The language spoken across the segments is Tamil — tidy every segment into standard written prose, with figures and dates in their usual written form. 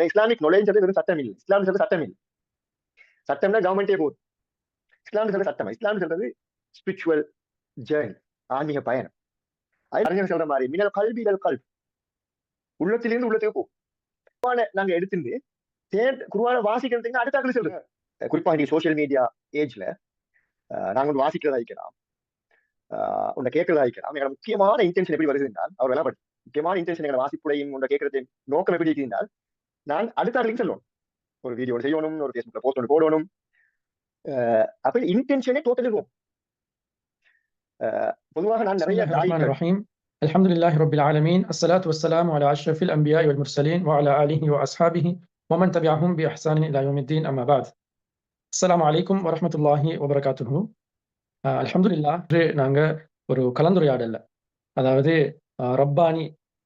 இஸ்லாமிக் நாலேஜ் வெறும் சட்டம் இல்லை. இஸ்லாம் சொல்றது சட்டம் இல்லை. சட்டம்னா கவர்மெண்டே போகுது. இஸ்லாம் சொல்றது சட்டம். இஸ்லாம் சொல்றது ஸ்பிரிச்சுவல் ஜேர்னி, ஆன்மீக பயணம். அறிஞர் சொல்ற மாதிரி மினல் கல்வி இதழ் கல்வி, உள்ளத்திலிருந்து உள்ளத்துக்கு போகும். நாங்க எடுத்துட்டு குருவான வாசிக்கிறதுக்கு அடுத்த சொல்றேன். குறிப்பா இன்னைக்கு சோசியல் மீடியா ஏஜ்ல நாங்க வந்து வாசிக்கிறதா இருக்கிறோம், உன்னை கேட்கறதா இருக்கிறோம். எங்களோட முக்கியமான இன்டென்ஷன் எப்படி வருது என்றால், அவர் எல்லாம் முக்கியமான இன்டென்ஷன் எங்களை வாசிப்புடையும் உன்னை கேட்கறதின் நோக்கம் எப்படி இருந்தால், நான் அடுத்த ஆளுக்கு சொல்லணும், ஒரு வீடியோ செய்யணும், ஒரு ஃபேஸ்புக்ல போஸ்ட் ஒன்று போடணும். அப்ப இன்டென்ஷனே டோட்டல் இருக்கும். பொதுவாக நான் நிறைய الحمد لله رب العالمين، الصلاة والسلام على أشرف الأنبياء والمرسلين وعلى آله وأصحابه ومن تبعهم بإحسان إلى يوم الدين، أما بعد. السلام عليكم ورحمة الله وبركاته. الحمد لله. நாங்கள் ஒரு கலந்துரையாடல்ல, அதாவது ரப்பானி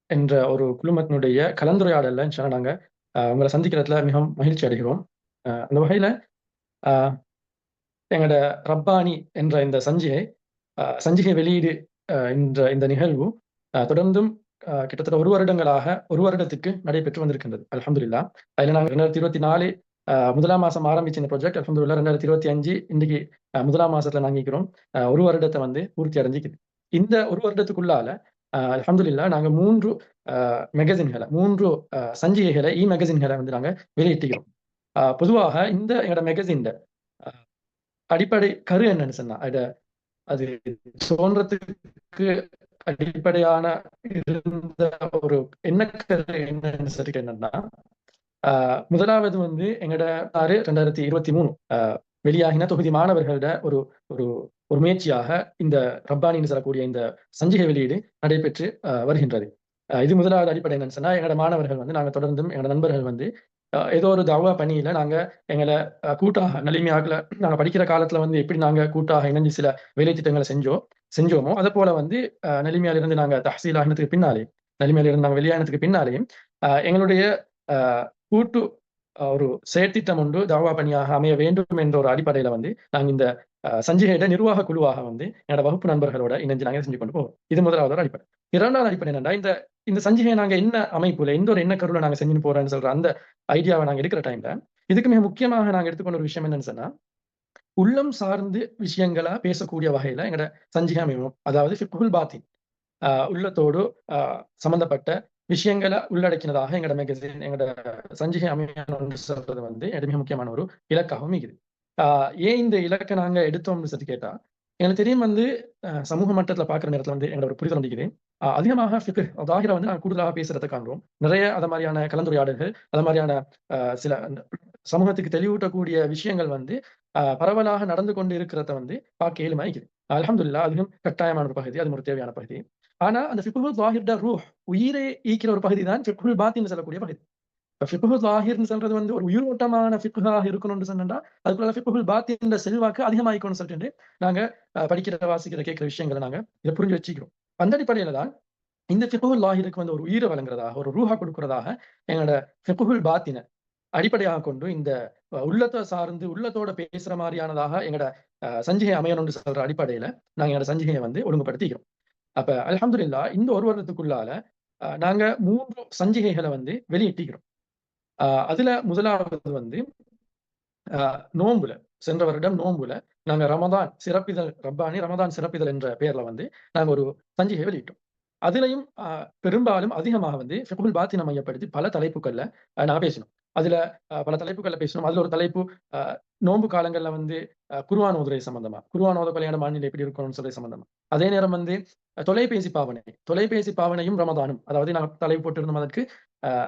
என்ற ஒரு குழுமத்தினுடைய கலந்துரையாடல்ல நாங்கள் உங்களை சந்திக்கிறதுல மிகவும் மகிழ்ச்சி அடைகிறோம். அந்த வகையில் எங்களோட ரப்பானி என்ற இந்த சஞ்சிகை வெளியீடு இந்த நிகழ்வு தொடர்ந்தும் கிட்டத்தட்ட ஒரு வருடத்துக்கு நடைபெற்று வந்திருக்கின்றது. அல்ஹம்துலில்லாஹ். அதில் நாங்கள் 2024 முதலாம் மாதம் ஆரம்பிச்ச இந்த ப்ராஜெக்ட் அல்ஹம்துலில்லாஹ் 2025 இன்னைக்கு முதலாம் மாசத்துல நாங்கள் இருக்கிறோம். ஒரு வருடத்தை வந்து பூர்த்தி அடைஞ்சிக்குது. இந்த ஒரு வருடத்துக்குள்ளால அல்ஹம்துலில்லாஹ் நாங்கள் 3 மேகசின்களை, 3 சஞ்சிகைகளை, மேகசின்களை வந்து நாங்கள் வெளியிட்டுக்கிறோம். பொதுவாக இந்த எங்களோட மேகசின் அடிப்படை கரு என்னன்னு சொன்னா, அது தோன்றதுக்கு அடிப்படையான இருந்த ஒரு எண்ணக்கரு என்னன்னு சொல்லிட்டு என்னன்னா, முதலாவது வந்து எங்களோட 2023 வெளியாகின தொகுதி மாணவர்களோட ஒரு ஒரு முயற்சியாக இந்த ரப்பானின்னு சொல்லக்கூடிய இந்த சஞ்சிகை வெளியீடு நடைபெற்று வருகின்றது. இது முதலாவது அடிப்படை என்னன்னு சொன்னா, எங்களோட மாணவர்கள் வந்து நாங்கள் தொடர்ந்தும் எங்களோட நண்பர்கள் வந்து ஏதோ ஒரு தவா பணியில நாங்கள் எங்களை கூட்டாக நலிமையாகல நாங்கள் படிக்கிற காலத்துல வந்து எப்படி நாங்கள் கூட்டாக இணைஞ்சு சில வேலை திட்டங்களை செஞ்சோமோ அதை போல வந்து நலிமையாலிருந்து நாங்கள் தஹசீல் ஆகினத்துக்கு பின்னாலேயும், நலிமையிலிருந்து நாங்கள் வெளியானதுக்கு பின்னாலேயும் எங்களுடைய கூட்டு ஒரு செயற்திட்டம் ஒன்று தவா பணியாக அமைய வேண்டும் என்ற ஒரு அடிப்படையில வந்து நாங்கள் இந்த சஞ்சிகையிட நிர்வாக குழுவாக வந்து என்னோட வகுப்பு நண்பர்களோட இணைஞ்சு நாங்கள் செஞ்சு கொண்டு போவோம். இது முதலாவது ஒரு அடிப்படை. இரண்டாவது அடிப்படை என்னன்னா, இந்த சஞ்சிகையை நாங்க என்ன அமைப்புல எந்த ஒரு என்ன கருவில நாங்க செஞ்சு போறோம்னு சொல்ற அந்த ஐடியாவை நாங்க எடுக்கிற டைம்ல இதுக்கு மிக முக்கியமாக நாங்க எடுத்துக்கொண்ட ஒரு விஷயம் என்னன்னு சொன்னா, உள்ளம் சார்ந்து விஷயங்களா பேசக்கூடிய வகையில எங்களோட சஞ்சிகை அமையும். அதாவது ஃபிக்ஹுல் பாத்தின், உள்ளத்தோடு சம்பந்தப்பட்ட விஷயங்களை உள்ளடக்கினதாக எங்களோட மேகசின், எங்களோட சஞ்சிகை அமையணும்னு சொல்றது வந்து மிக முக்கியமான ஒரு இலக்காகவும் இருக்குது. ஏன் இந்த இலக்கை நாங்க எடுத்தோம்னு சொல்லி கேட்டா, எனக்கு தெரியும் வந்து சமூக மட்டத்துல பாக்குற நேரத்துல வந்து எங்களோட ஒரு புரிதல் வந்துக்குது. அதிகமாக தாகிர வந்து நாங்கள் கூடுதலாக பேசுறதை காண்றோம். நிறைய அது மாதிரியான கலந்துரையாடல்கள், அது மாதிரியான சில சமூகத்துக்கு தெளிவூட்டக்கூடிய விஷயங்கள் வந்து பரவலாக நடந்து கொண்டு இருக்கிறத வந்து பார்க்க இயலுமாய்க்குது. அல்ஹம்துலில்லாஹ். அதுவும் கட்டாயமான ஒரு பகுதி, அது ஒரு தேவையான பகுதி. ஆனா அந்த ஃபிக்ஹுல் ஸாஹிர் ரூஹ், உயிரை ஈக்கிற ஒரு பகுதி தான் ஃபிக்ஹுல் பாத்தின்னு சொல்லக்கூடிய பகுதி. ஃபிக்ஹுல் ஸாஹிர்னு சொல்றது வந்து ஒரு உயிரோட்டமான ஃபிக்ஹாக இருக்கணும்னு சொன்னா, அதுக்குள்ள ஃபிக்ஹுல் பாத்தின் செல்வாக்கு அதிகமாயிக்கணும்னு சொல்லிட்டு நாங்க படிக்கிற, வாசிக்கிற, கேட்கிற விஷயங்களை நாங்க இதை புரிஞ்சு வச்சுக்கிறோம். அந்த அடிப்படையில தான் இந்த ஃபிக்ஹுல் ஸாஹிருக்கு வந்து ஒரு உயிரை வழங்குறதாக, ஒரு ரூஹா கொடுக்கிறதாக எங்களோட ஃபிக்ஹுல் பாத்தினை அடிப்படையாக கொண்டு இந்த உள்ளத்தை சார்ந்து உள்ளத்தோட பேசுற மாதிரியானதாக எங்களோட சஞ்சிகை அமையணும்னு சொல்ற அடிப்படையில நாங்க எங்களோட சஞ்சிகையை வந்து ஒழுங்குபடுத்திக்கிறோம். அப்ப அல்ஹம்துலில்லாஹ் இந்த ஒரு வருடத்துக்குள்ளால நாங்க 3 சஞ்சிகைகளை வந்து வெளியிட்டிக்கிறோம். அதுல முதலாவது வந்து நோம்புல, சென்ற வருடம் நோம்புல நாங்க ரமதான் சிறப்பிதழ், ரப்பானி ரமதான் சிறப்பிதழ் என்ற பெயர்ல வந்து நாங்க ஒரு சஞ்சிகை வெளியிட்டோம். அதுலயும் பெரும்பாலும் அதிகமாக வந்து ஃபிக்ஹுல் பாத்தினை மையப்படுத்தி பல தலைப்புகள்ல நான் பேசணும். அதுல பல தலைப்புகள்ல பேசணும். அதுல ஒரு தலைப்பு நோன்பு காலங்கள்ல வந்து குர்ஆன் ஓதுரை சம்பந்தமா, குர்ஆன் ஓதக்கூடிய மாநிலம் எப்படி இருக்கணும்னு சொல்றது சம்பந்தமா. அதே நேரம் வந்து தொலைபேசி பாவனையும் ரமதானும், அதாவது நாங்கள் தலைப்பு போட்டிருந்தோம் அதற்கு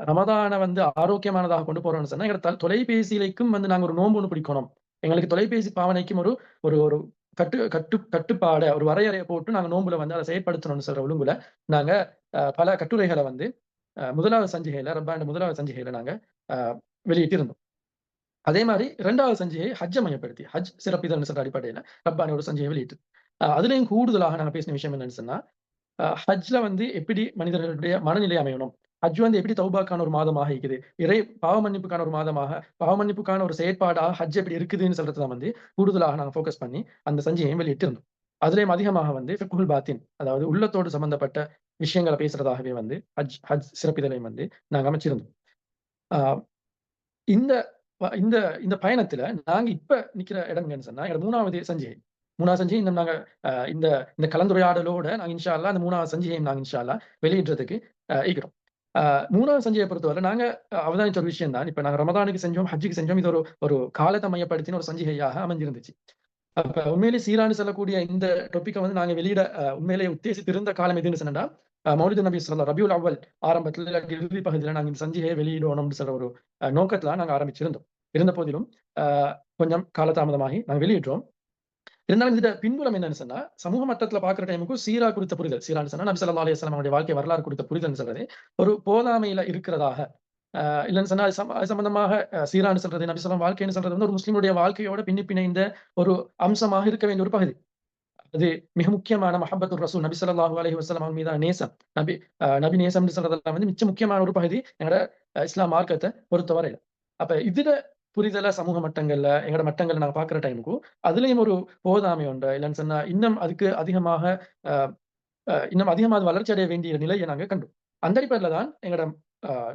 ரமதானை வந்து ஆரோக்கியமானதாக கொண்டு போறோம்னு சொன்னா, எங்க தொலைபேசியிலைக்கும் வந்து நாங்க ஒரு நோன்பு ஒன்று பிடிக்கணும். எங்களுக்கு தொலைபேசி பாவனைக்கும் ஒரு ஒரு கட்டுப்பாட, ஒரு வரையறையை போட்டு நாங்க நோன்புல வந்து அதை செயற்படுத்தணும்னு சொல்ற ஒழுங்குல நாங்க பல கட்டுரைகளை வந்து முதலாவது சஞ்சிகையில, ரப்பாண்ட முதலாவது சஞ்சிகையில நாங்க வெளியிட்டு இருந்தோம். அதே மாதிரி 2வது சஞ்சிகை ஹஜ்ஜை மையப்படுத்தி, ஹஜ் சிறப்பிதழ்னு சொல்ற அடிப்படையில ரப்பானி ஒரு சஞ்சிகை வெளியிட்டு, அதுலயும் கூடுதலாக நாங்க பேசின விஷயம் என்னன்னு சொன்னா, ஹஜ்ல வந்து எப்படி மனிதர்களுடைய மனநிலை அமையணும், ஹஜ் வந்து எப்படி தௌபாக்கான ஒரு மாதமாக இருக்குது, பாவ மன்னிப்புக்கான ஒரு மாதமாக, பாவ மன்னிப்புக்கான ஒரு செயற்பாடாக ஹஜ் எப்படி இருக்குதுன்னு சொல்றதுதான் வந்து கூடுதலாக நாங்க ஃபோக்கஸ் பண்ணி அந்த சஞ்சிகையும் வெளியிட்டு இருந்தோம். அதுலயும் அதிகமாக வந்து ஃபிக்ஹுல் பாத்தின், அதாவது உள்ளத்தோடு சம்பந்தப்பட்ட விஷயங்களை பேசுறதாகவே வந்து ஹஜ் சிறப்பிதழையும் வந்து நாங்க அமைச்சிருந்தோம். இந்த இந்த இந்த பயணத்துல நாங்க இப்ப நிக்கிற இடம் என்னன்னு சொன்னா, எங்களோட 3வது சஞ்சிகை. 3வது சஞ்சிகை இன்னும் நாங்க இந்த இந்த கலந்துரையாடலோட நாங்க இன்ஷா அல்லாஹ் அந்த 3வது சஞ்சிகையும் நாங்க இன்ஷா அல்லாஹ் வெளியிடுறதுக்கு இருக்கிறோம். 3வது சஞ்சிகையை பொறுத்தவரை நாங்க அவதானிச்ச ஒரு விஷயம் தான். இப்ப நாங்க ரமதானுக்கு செஞ்சோம், ஹஜ்ஜுக்கு செஞ்சோம். இது ஒரு காலத்தை மையப்படுத்தின ஒரு சஞ்சிகையாக அமைஞ்சிருந்துச்சு. அப்ப உண்மையிலேயே சீரான்னு சொல்லக்கூடிய இந்த டாபிக்க வந்து நாங்க வெளியிட உண்மையிலேயே உத்தேசித்திருந்த காலம் எதுன்னு சொன்னா, மௌலிது நபி ஸல்லல்லாஹு ரபியுல் அவ்வல் ஆரம்பத்துல இல்லாட்டி இறுதி பகுதியில நாங்க இந்த சஞ்சிகையை வெளியிடணும்னு சொல்ற ஒரு நோக்கத்துல நாங்க ஆரம்பிச்சிருந்தோம். இருந்த போதிலும் கொஞ்சம் காலதாமதமாகி நாங்க வெளியிட்டோம். இருந்தாலும் இந்த பின்புலம் என்னன்னு சொன்னா, சமூக மட்டத்துல பார்க்கிற டைமுக்கும் சீரா குறித்த புரிதல். சீரான்னு சொன்னா நபி ஸல்லல்லாஹு அலைஹி வஸல்லம் அவருடைய வாழ்க்கை வரலாறு குறித்த புரிதல்ன்னு சொல்றது, ஒரு போதாமையில இருக்கிறதாக இல்லன்னு சொன்னா அது சம்பந்தமாக சீரான்னு சொல்றது, நபி ஸல்லல்லாஹு வாழ்க்கைன்னு சொல்றது வந்து ஒரு முஸ்லிமுடைய வாழ்க்கையோட பின்னி பிணைந்த ஒரு அம்சமாக இருக்க வேண்டிய ஒரு பகுதி. அது மிக முக்கியமான மஹப்பத்துர் ரசூல் நபி ஸல்லல்லாஹு அலைஹி வஸல்லம் அவங்க மீதான நேசம். நபி நேசம்னு சொல்றதெல்லாம் வந்து மிச்ச முக்கியமான ஒரு பகுதி எங்கட இஸ்லாம் மார்க்கத்தை பொறுத்தவரையில. அப்ப இதுல புரிதல சமூக மட்டங்கள்ல, எங்கட மட்டங்கள்ல நாங்க பார்க்கிற டைமுக்கும், அதுலயும் ஒரு போதாமை உண்டு. இல்லன்னு சொன்னா இன்னும் அதுக்கு அதிகமாக அ இன்னும் அதிகமா அது வளர்ச்சி அடைய வேண்டிய நிலையை நாங்க கண்டோம். அந்த அடிப்படையில தான் எங்கட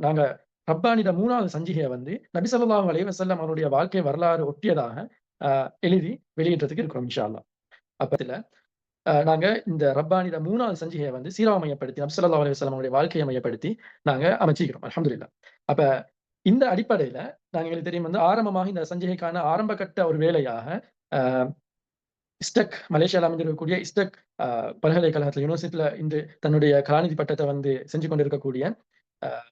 நாங்க ரப்பானிட 3வது சஞ்சிகையை வந்து நபி ஸல்லல்லாஹு அலைஹி வஸல்லம் அவருடைய வாழ்க்கை வரலாறு ஒட்டியதாக அ எழுதி வெளியிடுறதுக்கு இருக்கிறோம் இன்ஷா அல்லாஹ். அப்ப நாங்க இந்த ரப்பானிட 3வது சஞ்சிகையை வந்து சீராவை மையப்படுத்தி, நபி ஸல்லல்லாஹு அலைஹி வஸல்லம் அவருடைய வாழ்க்கையை மையப்படுத்தி நாங்க அமைச்சிக்கிறோம். அல்ஹம்துலில்லாஹ். அப்ப இந்த அடிப்படையில எங்களுக்கு தெரியும் வந்து ஆரம்பமாக இந்த சஞ்சிகைக்கான ஆரம்ப கட்ட ஒரு வேலையாக அ இஸ்டக் மலேசியால அமைந்திருக்கக்கூடிய இஸ்டக் பல்கலைக்கழகத்துல யுனிவர்சிட்டில இன்று தன்னுடைய கலாநிதி பட்டத்தை வந்து செஞ்சு கொண்டிருக்கக்கூடிய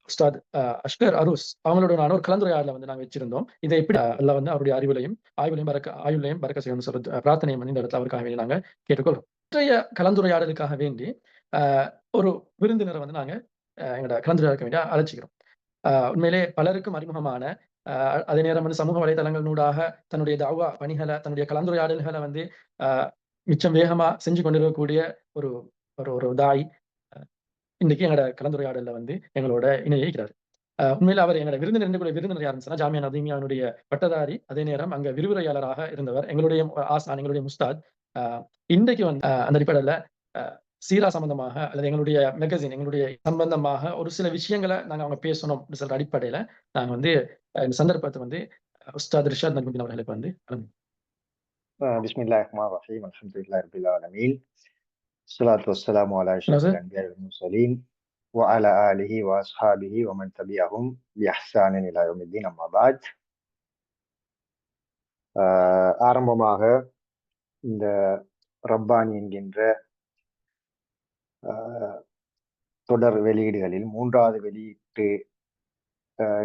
உஸ்தாத் அஷ்கர் அரூஸ் அவங்களோட நான் ஒரு கலந்துரையாடல வந்து நாங்க வச்சிருந்தோம். இதை எப்படி அல்லாஹ் வந்து அவருடைய ஆய்வுலையும் பறக்க செய்யணும்னு சொல்றது பிரார்த்தனை பண்ணி இந்த இடத்துல அவருக்காக வேண்டி நாங்க கேட்டுக்கொள்றோம். இன்றைய கலந்துரையாடலுக்காக வேண்டி ஒரு விருந்தினரை வந்து நாங்க எங்களோட கலந்துரையாடலுக்கு வேண்டி அழைச்சிக்கிறோம். உண்மையிலே பலருக்கும் அறிமுகமான அதே நேரம் வந்து சமூக வலைதளங்களூடாக தன்னுடைய தஅவா பணிகளை, தன்னுடைய கலந்துரையாடல்களை வந்து மிச்சம் வேகமா செஞ்சு கொண்டிருக்கக்கூடிய ஒரு ஒரு ஒரு தாய் இன்னைக்கு எங்களோட கலந்துரையாடல்ல வந்து எங்களோட இணைகிறார். உண்மையில அவர் எங்களோட விருந்தினர் யாருன்னு சொன்னா, ஜாமியா நதீமியாவுடைய பட்டதாரி. அதே நேரம் அங்க விரிவுரையாளராக இருந்தவர். எங்களுடைய ஆசான், எங்களுடைய முஸ்தாத். அ இன்றைக்கு வந்து அந்த அடிப்படையில அ சீரா சம்பந்தமாக அல்லது எங்களுடைய மேகசின், எங்களுடைய சம்பந்தமாக ஒரு சில விஷயங்கள நாங்க அவங்க பேசணும் அப்படின்னு சொல்ற அடிப்படையில நாங்க வந்து இந்த சந்தர்ப்பத்தை வந்து உஸ்தாத் ரிஷாத் நஜ்முதீன் அவர்களுக்கு வந்து பிஸ்மில்லாஹிர் ரஹ்மானிர் ரஹீம். அல்ஹம்துலில்லாஹி ரப்பில் ஆலமீன். ஸலாத்து வஸ்ஸலாமு அலா ஹலோ அஷ்ரஃபில் சார். அன்பியாஇ வல் முர்சலீன் வ அலா ஆலிஹி வ அஸ்ஹாபிஹி வ மன் தபிஅஹும் பி இஹ்சானின் இலா யௌமித்தீன். அம்மா பஅத். ஆரம்பமாக இந்த ரப்பானி என்கின்ற தொடர் வெளியீடுகளில் 3வது வெளியீட்டு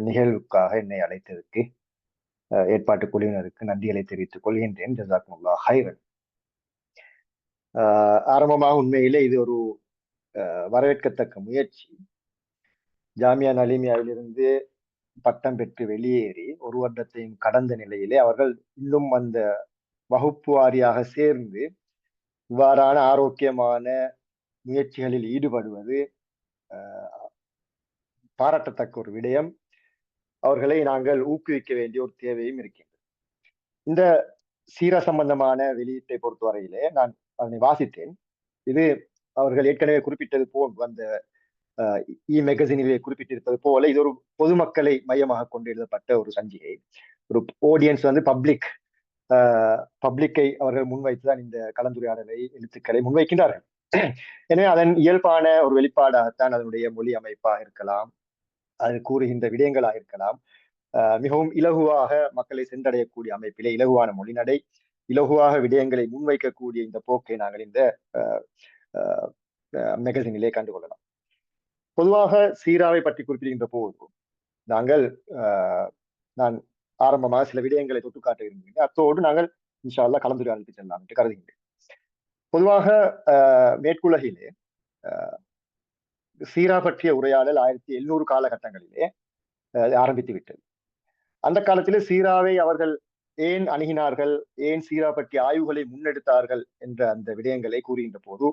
நிகழ்வுக்காக என்னை அழைத்ததற்கு ஏற்பாட்டு குழுவினருக்கு நன்றிகளை தெரிவித்துக் கொள்கின்றேன். ஜஸாக்குமுல்லாஹ் ஹைரன். ஆரம்பமாக உண்மையிலே இது ஒரு வரவேற்கத்தக்க முயற்சி. ஜாமியா நலீமியாவிலிருந்து பட்டம் பெற்று வெளியேறி ஒரு வருடத்தையும் கடந்த நிலையிலே அவர்கள் இன்னும் அந்த வகுப்பு வாரியாக சேர்ந்து இவ்வாறான ஆரோக்கியமான முயற்சிகளில் ஈடுபடுவது பாராட்டத்தக்க ஒரு விடயம். அவர்களை நாங்கள் ஊக்குவிக்க வேண்டிய ஒரு தேவையும் இருக்கின்றது. இந்த சீரா சம்பந்தமான வெளியீட்டை பொறுத்தவரையிலே நான் அதனை வாசித்தேன். இது அவர்கள் ஏற்கனவே குறிப்பிட்டது போல் அந்த இ மெகசினிலே குறிப்பிட்டிருப்பது போல இது ஒரு பொதுமக்களை மையமாக கொண்டு எழுதப்பட்ட ஒரு சஞ்சிகை. ஒரு ஆடியன்ஸ் வந்து பப்ளிக்கை அவர்கள் முன்வைத்துதான் இந்த கலந்துரையாடலை எழுத்துக்களை முன்வைக்கின்றார்கள். எனவே அதன் இயல்பான ஒரு வெளிப்பாடாகத்தான் அதனுடைய மொழி அமைப்பாக இருக்கலாம், அது கூறுகின்ற விடயங்களாக இருக்கலாம். மிகவும் இலகுவாக மக்களை சென்றடையக்கூடிய அமைப்பிலே இலகுவான மொழிநடை, இலகுவாக விடயங்களை முன்வைக்கக்கூடிய இந்த போக்கை நாங்கள் இந்த மெகசினிலே கண்டுகொள்ளலாம். பொதுவாக சீராவை பற்றி குறிப்பிடுகின்ற போது நாங்கள் நான் ஆரம்பமாக சில விடயங்களை தொட்டு காட்ட விரும்புகிறேன். அத்தோடு நாங்கள் இன்ஷா அல்லாஹ் கலந்துரையாடலுக்கு செல்லலாம் என்று கருதுகின்றேன். பொதுவாக மேற்குலகிலே சீரா பற்றிய உரையாடல் 1700 காலகட்டங்களிலே ஆரம்பித்து விட்டது. அந்த காலத்திலே சீராவை அவர்கள் ஏன் அணுகினார்கள், ஏன் சீரா பற்றிய ஆய்வுகளை முன்னெடுத்தார்கள் என்ற அந்த விடயங்களை கூறுகின்ற போது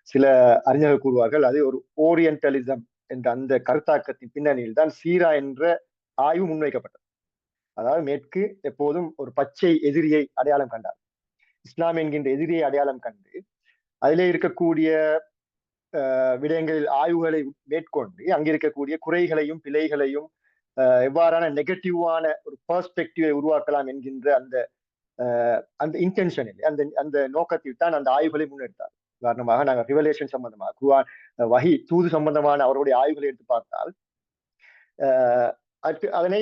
சில அறிஞர்கள் கூறுவார்கள் அது ஒரு ஓரியன்டலிசம் என்ற அந்த கருத்தாக்கத்தின் பின்னணியில் தான் சீரா என்ற ஆய்வு முன்வைக்கப்பட்டது. அதாவது மேற்கு எப்போதும் ஒரு பச்சை எதிரியை அடையாளம் கண்டார். இஸ்லாம் என்கின்ற எதிரியை அடையாளம் கண்டு அதிலே இருக்கக்கூடிய விடயங்களில் ஆய்வுகளை மேற்கொண்டு அங்கிருக்கக்கூடிய குறைகளையும் பிழைகளையும் எவ்வாறான நெகட்டிவான ஒரு பெர்ஸ்பெக்டிவை உருவாக்கலாம் என்கின்ற அந்த அந்த இன்டென்ஷனில் அந்த அந்த நோக்கத்தில் தான் அந்த ஆய்வுகளை முன்னெடுத்தார். உதாரணமாக நாங்கள் ரிவலேஷன் சம்பந்தமாக குர்ஆன் வஹி தூது சம்பந்தமான அவருடைய ஆய்வுகளை எடுத்து பார்த்தால் அதனை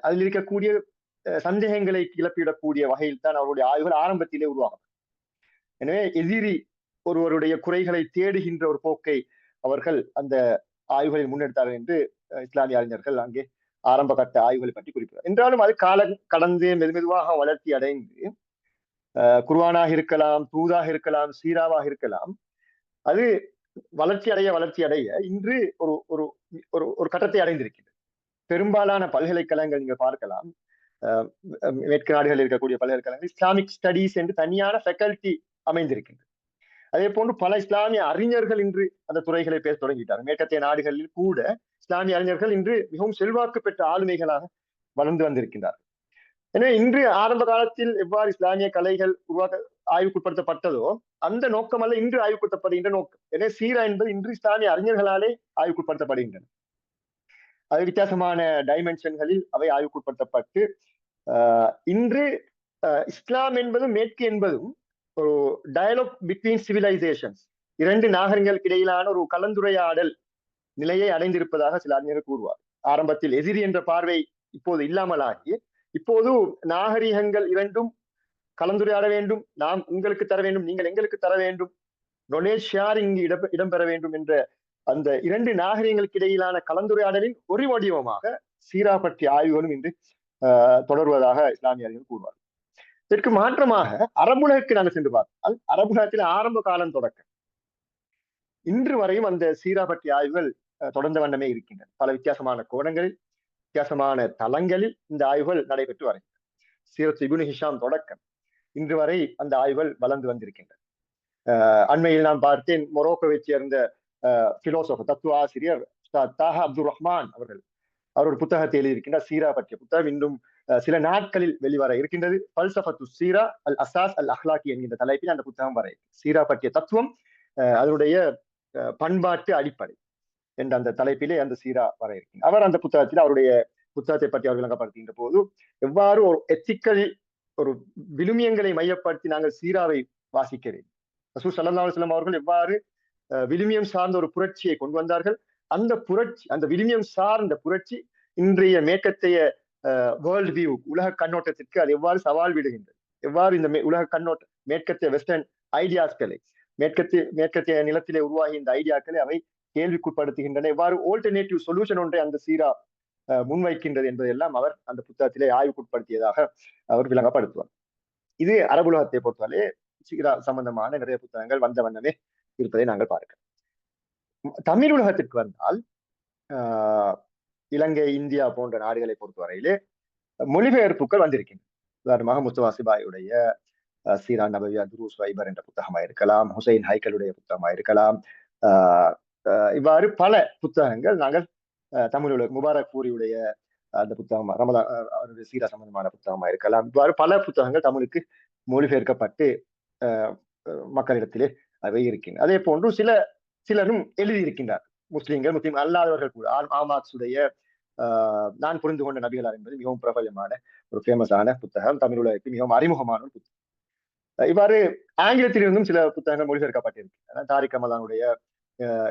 அதில் இருக்கக்கூடிய சந்தேகங்களை கிளப்பிடக்கூடிய வகையில் தான் அவருடைய ஆய்வுகள் ஆரம்பத்திலே உருவாகும். எனவே எதிரி ஒருவருடைய குறைகளை தேடுகின்ற ஒரு போக்கை அவர்கள் அந்த ஆய்வுகளில் முன்னெடுத்தார்கள் என்று இஸ்லாமிய அறிஞர்கள் அங்கே ஆரம்ப கட்ட ஆய்வுகளை பற்றி குறிப்பிட்டார். என்றாலும் அது காலம் கடந்து மெதுமெதுவாக வளர்ச்சி அடைந்து குர்ஆனாக இருக்கலாம், தூதாக இருக்கலாம், சீராவாக இருக்கலாம், அது வளர்ச்சி அடைய இன்று ஒரு ஒரு ஒரு கட்டத்தை அடைந்திருக்கிறது. பெரும்பாலான பல்கலைக்கழகங்கள் நீங்க பார்க்கலாம், மேற்கு நாடுகளில் இருக்கக்கூடிய பல்கலைக்கழகங்கள் இஸ்லாமிக் ஸ்டடீஸ் என்று தனியான ஃபேக்கல்டி அமைந்திருக்கின்றது. அதே போன்று பல இஸ்லாமிய அறிஞர்கள் இன்று அந்த துறைகளை பேச தொடங்கிட்டார். மேற்கத்திய நாடுகளில் கூட இஸ்லாமிய அறிஞர்கள் இன்று மிகவும் செல்வாக்கு பெற்ற ஆளுமைகளாக வளர்ந்து வந்திருக்கின்றார்கள். எனவே இன்று ஆரம்ப காலத்தில் எவ்வாறு இஸ்லாமிய கலைகள் ஆய்வுக்குட்படுத்தப்பட்டதோ அந்த நோக்கம் அல்ல இன்று ஆய்வுக்குட்படுத்தப்படுகின்ற நோக்கம். எனவே சீரா என்பது இன்று இஸ்லாமிய அறிஞர்களாலே ஆய்வுக்குட்படுத்தப்படுகின்றன. அது வித்தியாசமான டைமென்ஷன்களில் அவை ஆய்வுக்குட்படுத்தப்பட்டு இன்று இஸ்லாம் என்பதும் மேற்கு என்பதும் ஒரு டயலாக் பிட்வீன் சிவிலைசேஷன்ஸ், இரண்டு நாகரிகங்களுக்கு இடையிலான ஒரு கலந்துரையாடல் நிலையை அடைந்திருப்பதாக சில அறிஞர்கள் கூறுவார். ஆரம்பத்தில் எதிரி என்ற பார்வை இப்போது இல்லாமலாகி இப்போது நாகரிகங்கள் இரண்டும் கலந்துரையாட வேண்டும், நாம் உங்களுக்கு தர வேண்டும், நீங்கள் எங்களுக்கு தர வேண்டும், நாலேஜ் ஷேரிங் இடம்பெற வேண்டும் என்ற அந்த இரண்டு நாகரிகங்களுக்கு இடையிலான கலந்துரையாடலின் ஒரு வடிவமாக சீரா பற்றிய ஆய்வுகளும் இன்று தொடர்வதாக இஸ்லாமிய அறிஞர்கள் கூறுவார். இதற்கு மாற்றமாக அரபுலகுக்கு நாங்கள் சென்று பார்த்தால் அரபுலகத்தில் ஆரம்ப காலம் தொடக்கம் இன்று வரையும் அந்த சீரா பற்றிய ஆய்வுகள் தொடர்ந்த வண்ணமே இருக்கின்றன. பல வித்தியாசமான கோணங்களில் வித்தியாசமான தளங்களில் இந்த ஆய்வுகள் நடைபெற்று வருகின்றன. சீரத் இப்னு ஹிஷாம் தொடக்கம் இன்று வரை அந்த ஆய்வுகள் வளர்ந்து வந்திருக்கின்றன. அண்மையில் நான் பார்த்தேன், மொரோக்கோவை சேர்ந்த பிலோசோபர் தத்துவ ஆசிரியர் தாஹா அப்துல் ரஹ்மான் அவர்கள் ஒரு புத்தகத்தை எழுதியிருக்கின்றார். சீரா பற்றிய புத்தகம் இன்னும் சில நாட்களில் வெளிவர இருக்கின்றது. பல்சஃபத்து சீரா அல் அசாஸ் அல் அஹ்லாக்கி என்கின்ற தலைப்பில் அந்த புத்தகம் வர சீரா பற்றிய தத்துவம் அதனுடைய பண்பாட்டு அடிப்படை என்ற அந்த தலைப்பிலே அந்த சீரா வர இருக்கின்றார். அவர் அந்த புத்தகத்தில் அவருடைய புத்தகத்தை பற்றி அவர் விளங்கப்படுத்துகின்ற போது எவ்வாறு ஒரு எத்திக்கல் ஒரு விழுமியங்களை மையப்படுத்தி நாங்கள் சீராவை வாசிக்க வேண்டும், ரசூல் ஸல்லல்லாஹு அலைஹி வஸல்லம் அவர்கள் எவ்வாறு விழுமியம் சார்ந்த ஒரு புரட்சியை கொண்டு வந்தார்கள், அந்த புரட்சி அந்த விழுமியம் சார்ந்த புரட்சி இன்றைய மேற்கத்தைய வேர்ல்ட் வியூ உலக கண்ணோட்டத்திற்கு அது எவ்வாறு சவால் விடுகின்றது, எவ்வாறு இந்த உலக கண்ணோட்டம் மேற்கத்திய வெஸ்டர்ன் ஐடியாஸ்களை மேற்கத்திய நிலத்திலே உருவாகி இந்த ஐடியாக்களை அவை கேள்விக்குட்படுத்துகின்றன, எவ்வாறு ஆல்டர்னேட்டிவ் சொல்யூஷன் ஒன்றை அந்த சீரா முன்வைக்கின்றது என்பதெல்லாம் அவர் அந்த புத்தகத்திலே ஆய்வுக்குட்படுத்தியதாக அவர் விளங்கப்படுத்துவார். இது அரபுலகத்தை பொறுத்தவரை சீரா சம்பந்தமான நிறைய புத்தகங்கள் வந்த வண்ணமே இருப்பதை நாங்கள் பார்க்கிறோம். தமிழ் உலகத்திற்கு வந்தால் இலங்கை, இந்தியா போன்ற நாடுகளை பொறுத்தவரையிலே மொழிபெயர்ப்புகள் வந்திருக்கின்றன. உதாரணமாக முஸ்தபா சிபாயுடைய சீரா நபவியா துருஸ் வைபர் என்ற புத்தகமாக இருக்கலாம், ஹுசைன் ஹைக்கலுடைய புத்தகமாக இருக்கலாம். இவ்வாறு பல புத்தகங்கள் நாங்கள் தமிழ் உலக முபாரக் பூரியுடைய அந்த புத்தகம் ரமதா அவருடைய சீரா சம்பந்தமான புத்தகமாக இருக்கலாம். இவ்வாறு பல புத்தகங்கள் தமிழுக்கு மொழிபெயர்க்கப்பட்டு மக்களிடத்திலே அவை இருக்கின்றன. அதே போன்று சிலரும் எழுதியிருக்கின்றார். முஸ்லிம் அல்லாதவர்கள் கூட ஆமாக்ஸுடைய நான் புரிந்து கொண்ட நபிகளார் என்பது மிகவும் பிரபலமான ஒரு ஃபேமஸான புத்தகம், தமிழ் உலகத்துக்கு மிகவும் அறிமுகமான ஒரு புத்தகம். இவ்வாறு ஆங்கிலத்திலிருந்தும் சில புத்தகங்கள் மொழிபெயர்க்கப்பட்டிருக்கின்றன. தாரிக் ரமலானுடைய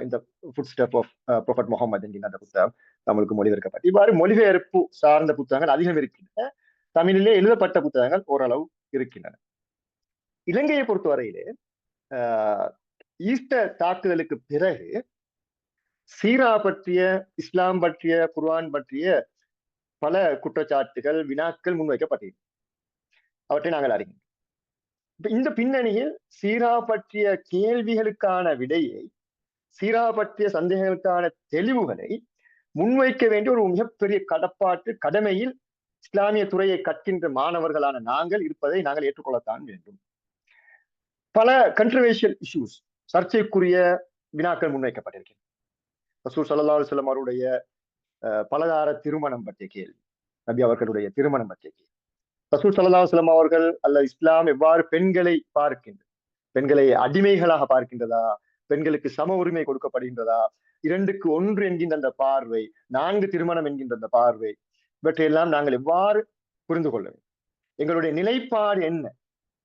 இந்த foot step of prophet Muhammad என்கின்ற அந்த புத்தகம் தமிழுக்கு மொழிபெயர்க்கப்பட்டு இவ்வாறு மொழிபெயர்ப்பு சார்ந்த புத்தகங்கள் அதிகம் இருக்கின்றன. தமிழிலே எழுதப்பட்ட புத்தகங்கள் ஓரளவு இருக்கின்றன. இலங்கையை பொறுத்தவரையிலே ஈஸ்டர் தாக்குதலுக்கு பிறகு சீரா பற்றிய, இஸ்லாம் பற்றிய, குர்ஆன் பற்றிய பல குற்றச்சாட்டுகள், வினாக்கள் முன்வைக்கப்பட்டது. அவற்றை நாங்கள் அறிகிறோம். இந்த பின்னணியில் சீரா பற்றிய கேள்விகளுக்கான விடையை, சீரா பற்றிய சந்தேகங்களுக்கான தெளிவுகளை முன்வைக்க வேண்டிய ஒரு மிகப்பெரிய கடமையில் இஸ்லாமிய துறையை கற்கின்ற மாணவர்களான நாங்கள் இருப்பதை நாங்கள் ஏற்றுக்கொள்ளத்தான் வேண்டும். பல கண்ட்ரோவர்ஷியல் இஷ்யூஸ், சர்ச்சைக்குரிய வினாக்கள் முன்வைக்கப்பட்டிருக்கிறது. ரசூல் ஸல்லல்லாஹு அலைஹி வஸல்லம் அவருடைய பலதார திருமணம் பற்றிய கேள்வி, நபி அவர்களுடைய திருமணம் பற்றிய கேள்வி, ரசூல் ஸல்லல்லாஹு அலைஹி வஸல்லம் அவர்கள் அல்ல இஸ்லாம் எவ்வாறு பெண்களை பார்க்கின்றது, பெண்களை அடிமைகளாக பார்க்கின்றதா, பெண்களுக்கு சம உரிமை கொடுக்கப்படுகின்றதா, 2க்கு 1 என்கின்ற அந்த பார்வை, 4 திருமணம் என்கின்ற அந்த பார்வை, இவற்றையெல்லாம் நாங்கள் எவ்வாறு புரிந்து கொள்ள வேண்டும், எங்களுடைய நிலைப்பாடு என்ன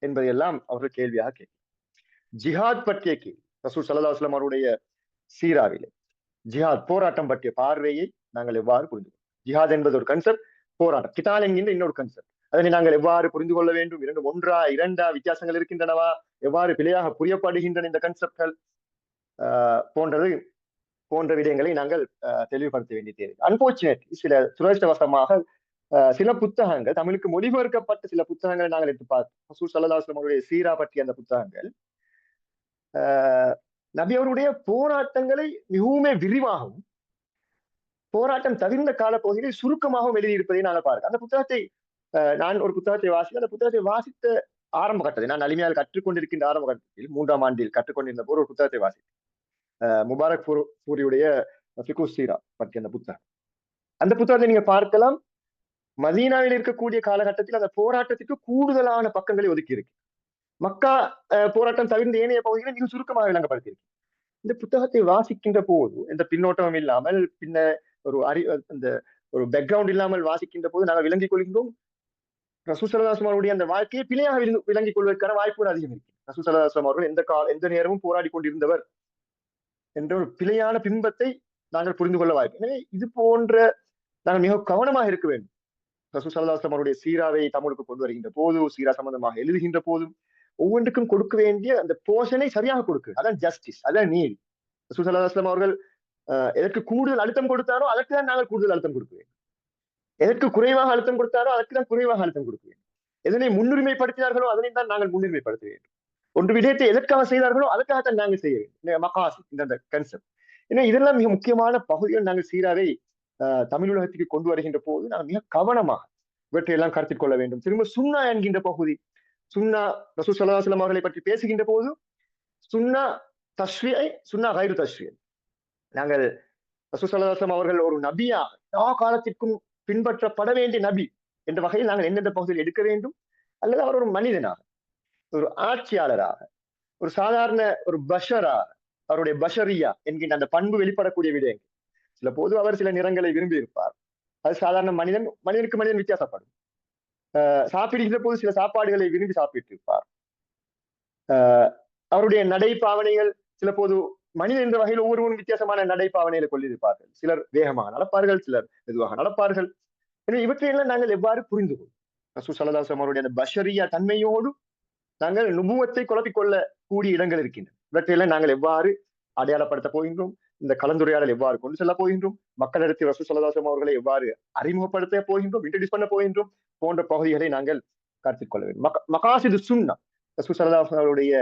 என்பதையெல்லாம் அவர்கள் கேள்வியாக கேட்கிறார். ஜிஹாத் பற்றிய கேள்வி ரசூல் ஸல்லல்லாஹு அலைஹி வஸல்லம் அவருடைய சீராவிலே ஜிஹாத் போராட்டம் பற்றிய பார்வையை நாங்கள் எவ்வாறு புரிந்து கொள்வோம்? ஜிஹாத் என்பது ஒரு கன்செப்ட், போராட்டம் கிதால் என்கின்ற இன்னொரு கன்செப்ட். அதனை நாங்கள் எவ்வாறு புரிந்து கொள்ள வேண்டும்? இரண்டும் ஒன்றா இரண்டா, வித்தியாசங்கள் இருக்கின்றனவா? எவ்வாறு பிழையாக புரியப்படுகின்றன இந்த கன்செப்ட்கள் போன்ற விடயங்களை நாங்கள் தெளிவுபடுத்த வேண்டிய தேவை. அன்பார்ச்சுனேட்லி சில துரதிர்ஷ்டவசமாக சில புத்தகங்கள், தமிழுக்கு மொழிபெயர்க்கப்பட்ட சில புத்தகங்களை நாங்கள் எடுத்து பார்த்தோம். ரசூல் ஸல்லல்லாஹு அலைஹி வஸல்லம் அவருடைய சீரா பற்றிய அந்த புத்தகங்கள் நபி அவருடைய போராட்டங்களை மிகவும் விரிவாகவும், போராட்டம் தவிர்ந்த காலப்பகுதியில் சுருக்கமாகவும் எழுதியிருப்பதை நாங்கள் பார்க்கிறோம். அந்த புத்தகத்தை நான் ஒரு புத்தகத்தை அந்த புத்தகத்தை வாசித்த ஆரம்ப கட்டத்தில், நான் அலிமியால் கற்றுக்கொண்டிருக்கின்ற ஆரம்ப கட்டத்தில் 3ஆம் ஆண்டில் கற்றுக்கொண்டிருந்த போது ஒரு புத்தகத்தை வாசித்தேன். முபாரக் பூரியுடைய ஃபிகு சீரா பற்றிய அந்த புத்தகம். அந்த புத்தகத்தை நீங்க பார்க்கலாம். மதீனாவில் இருக்கக்கூடிய காலகட்டத்தில் அந்த போராட்டத்திற்கு கூடுதலான பக்கங்களை ஒதுக்கி இருக்கு. மக்கா போராட்டம் தவிர்ந்த ஏனைய பகுதிகளை மிக சுருக்கமாக விளங்கப்படுத்தியிருக்கு. இந்த புத்தகத்தை வாசிக்கின்ற போது எந்த பின்னோட்டமும் இல்லாமல், பின்ன ஒரு அந்த ஒரு பேக்ரவுண்ட் இல்லாமல் வாசிக்கின்ற போது நாங்கள் விளங்கிக் கொள்கின்றோம் ரசூல் ஸல்லல்லாஹு அலைஹி வஸல்லம் அந்த வாழ்க்கையை பிழையாக விளங்கிக் கொள்வதற்கான வாய்ப்புகள் அதிகம் இருக்கு. ரசூல் ஸல்லல்லாஹு அலைஹி வஸல்லம் அவர்கள் எந்த நேரமும் போராடி கொண்டிருந்தவர் என்ற ஒரு பிழையான பிம்பத்தை நாங்கள் புரிந்து கொள்ள வாய்ப்பு. எனவே இது போன்ற நாங்கள் மிக கவனமாக இருக்க வேண்டும். ரசூல் ஸல்லல்லாஹு அலைஹி வஸல்லம் அவருடைய சீராவை தமிழுக்கு கொண்டு வருகின்ற போது, சீரா சம்பந்தமாக எழுதுகின்ற போதும் ஒவ்வொன்றுக்கும் கொடுக்க வேண்டிய அந்த போஷனை சரியாக கொடுக்கு. அதான் ஜஸ்டிஸ், அதான் நீதி. ரசூல் ஸல்லல்லாஹு அலைஹி வஸல்லம் அவர்கள் எதற்கு கூடுதல் அழுத்தம் கொடுத்தாரோ அதற்கு தான் நாங்கள் கூடுதல் அழுத்தம் கொடுக்க வேண்டும். எதற்கு குறைவாக அழுத்தம் கொடுத்தாரோ அதற்கு தான் குறைவாக அழுத்தம் கொடுக்க வேண்டும். எதனை முன்னுரிமைப்படுத்தினார்களோ அதனை தான் நாங்கள் முன்னுரிமைப்படுத்த வேண்டும். ஒன்று விடயத்தை எதற்காக செய்தார்களோ அதற்காகத்தான் நாங்கள் செய்ய வேண்டும். மகாசி இந்த கன்செப்ட். ஏன்னா இதெல்லாம் மிக முக்கியமான பகுதிகள். நாங்கள் சீராவை தமிழ் உலகத்துக்கு கொண்டு வருகின்ற போது நாங்கள் மிக கவனமாக இவற்றையெல்லாம் கருத்தில் கொள்ள வேண்டும். திரும்ப சுன்னா என்கின்ற பகுதி, சுன்னா ரசூல் ஸல்லல்லாஹு அலைஹி வஸல்லம் அவர்களை பற்றி பேசுகின்ற போது சுன்னா தஸ்ரீஇ, சுன்னா கைரு தஸ்ரீஇ. நாங்கள் ரசூல் ஸல்லல்லாஹு அலைஹி வஸல்லம் அவர்கள் ஒரு நபியாக எல்லா காலத்திற்கும் பின்பற்றப்பட வேண்டிய நபி என்ற வகையில் நாங்கள் எந்தெந்த பகுதியில் எடுக்க வேண்டும், அல்லது அவர் ஒரு மனிதனாக, ஒரு ஆட்சியாளராக, ஒரு சாதாரண ஒரு பஷராக, அவருடைய பஷரியா என்கின்ற அந்த பண்பு வெளிப்படக்கூடிய விடயங்கள். சில போது அவர் சில நிறங்களை விரும்பி இருப்பார். அது சாதாரண மனிதனுக்கு மனிதன் வித்தியாசப்படும். சாப்பிடுகின்ற போது சில சாப்பாடுகளை விரும்பி சாப்பிட்டிருப்பார். அவருடைய நடைபாவனைகள் சில போது மனிதன் என்ற வகையில் ஒவ்வொருவரும் வித்தியாசமான நடைபாவனைகளை கொண்டிருப்பார்கள். சிலர் வேகமாக நடப்பார்கள், சிலர் மெதுவாக நடப்பார்கள். எனவே இவற்றையெல்லாம் நாங்கள் எவ்வாறு புரிந்து கொள்வோம்? ரசூல் ஸல்லல்லாஹு அலைஹி வஸல்லம் அவருடைய அந்த பஷரியா தன்மையோடு நாங்கள் நுபுவத்தை குழப்பிக்கொள்ள கூடிய இடங்கள் இருக்கின்றன. இவற்றையெல்லாம் நாங்கள் எவ்வாறு அடையாளப்படுத்த போகின்றோம்? இந்த கலந்துரையாடல் எவ்வாறு கொண்டு செல்ல போகின்றோம்? மக்களிடத்தில் ரசூல் ஸல்லல்லாஹு அலைஹி வஸல்லம் அவர்களை எவ்வாறு அறிமுகப்படுத்த போகின்றோம், இன்ட்ரோடியூஸ் பண்ண போகின்றோம் போன்ற பகுதிகளை நாங்கள் கருத்தில் கொள்ள வேண்டும். மகாசிது சுன்னா, ரசூல் ஸல்லல்லாஹு அலைஹி வஸல்லம் அவருடைய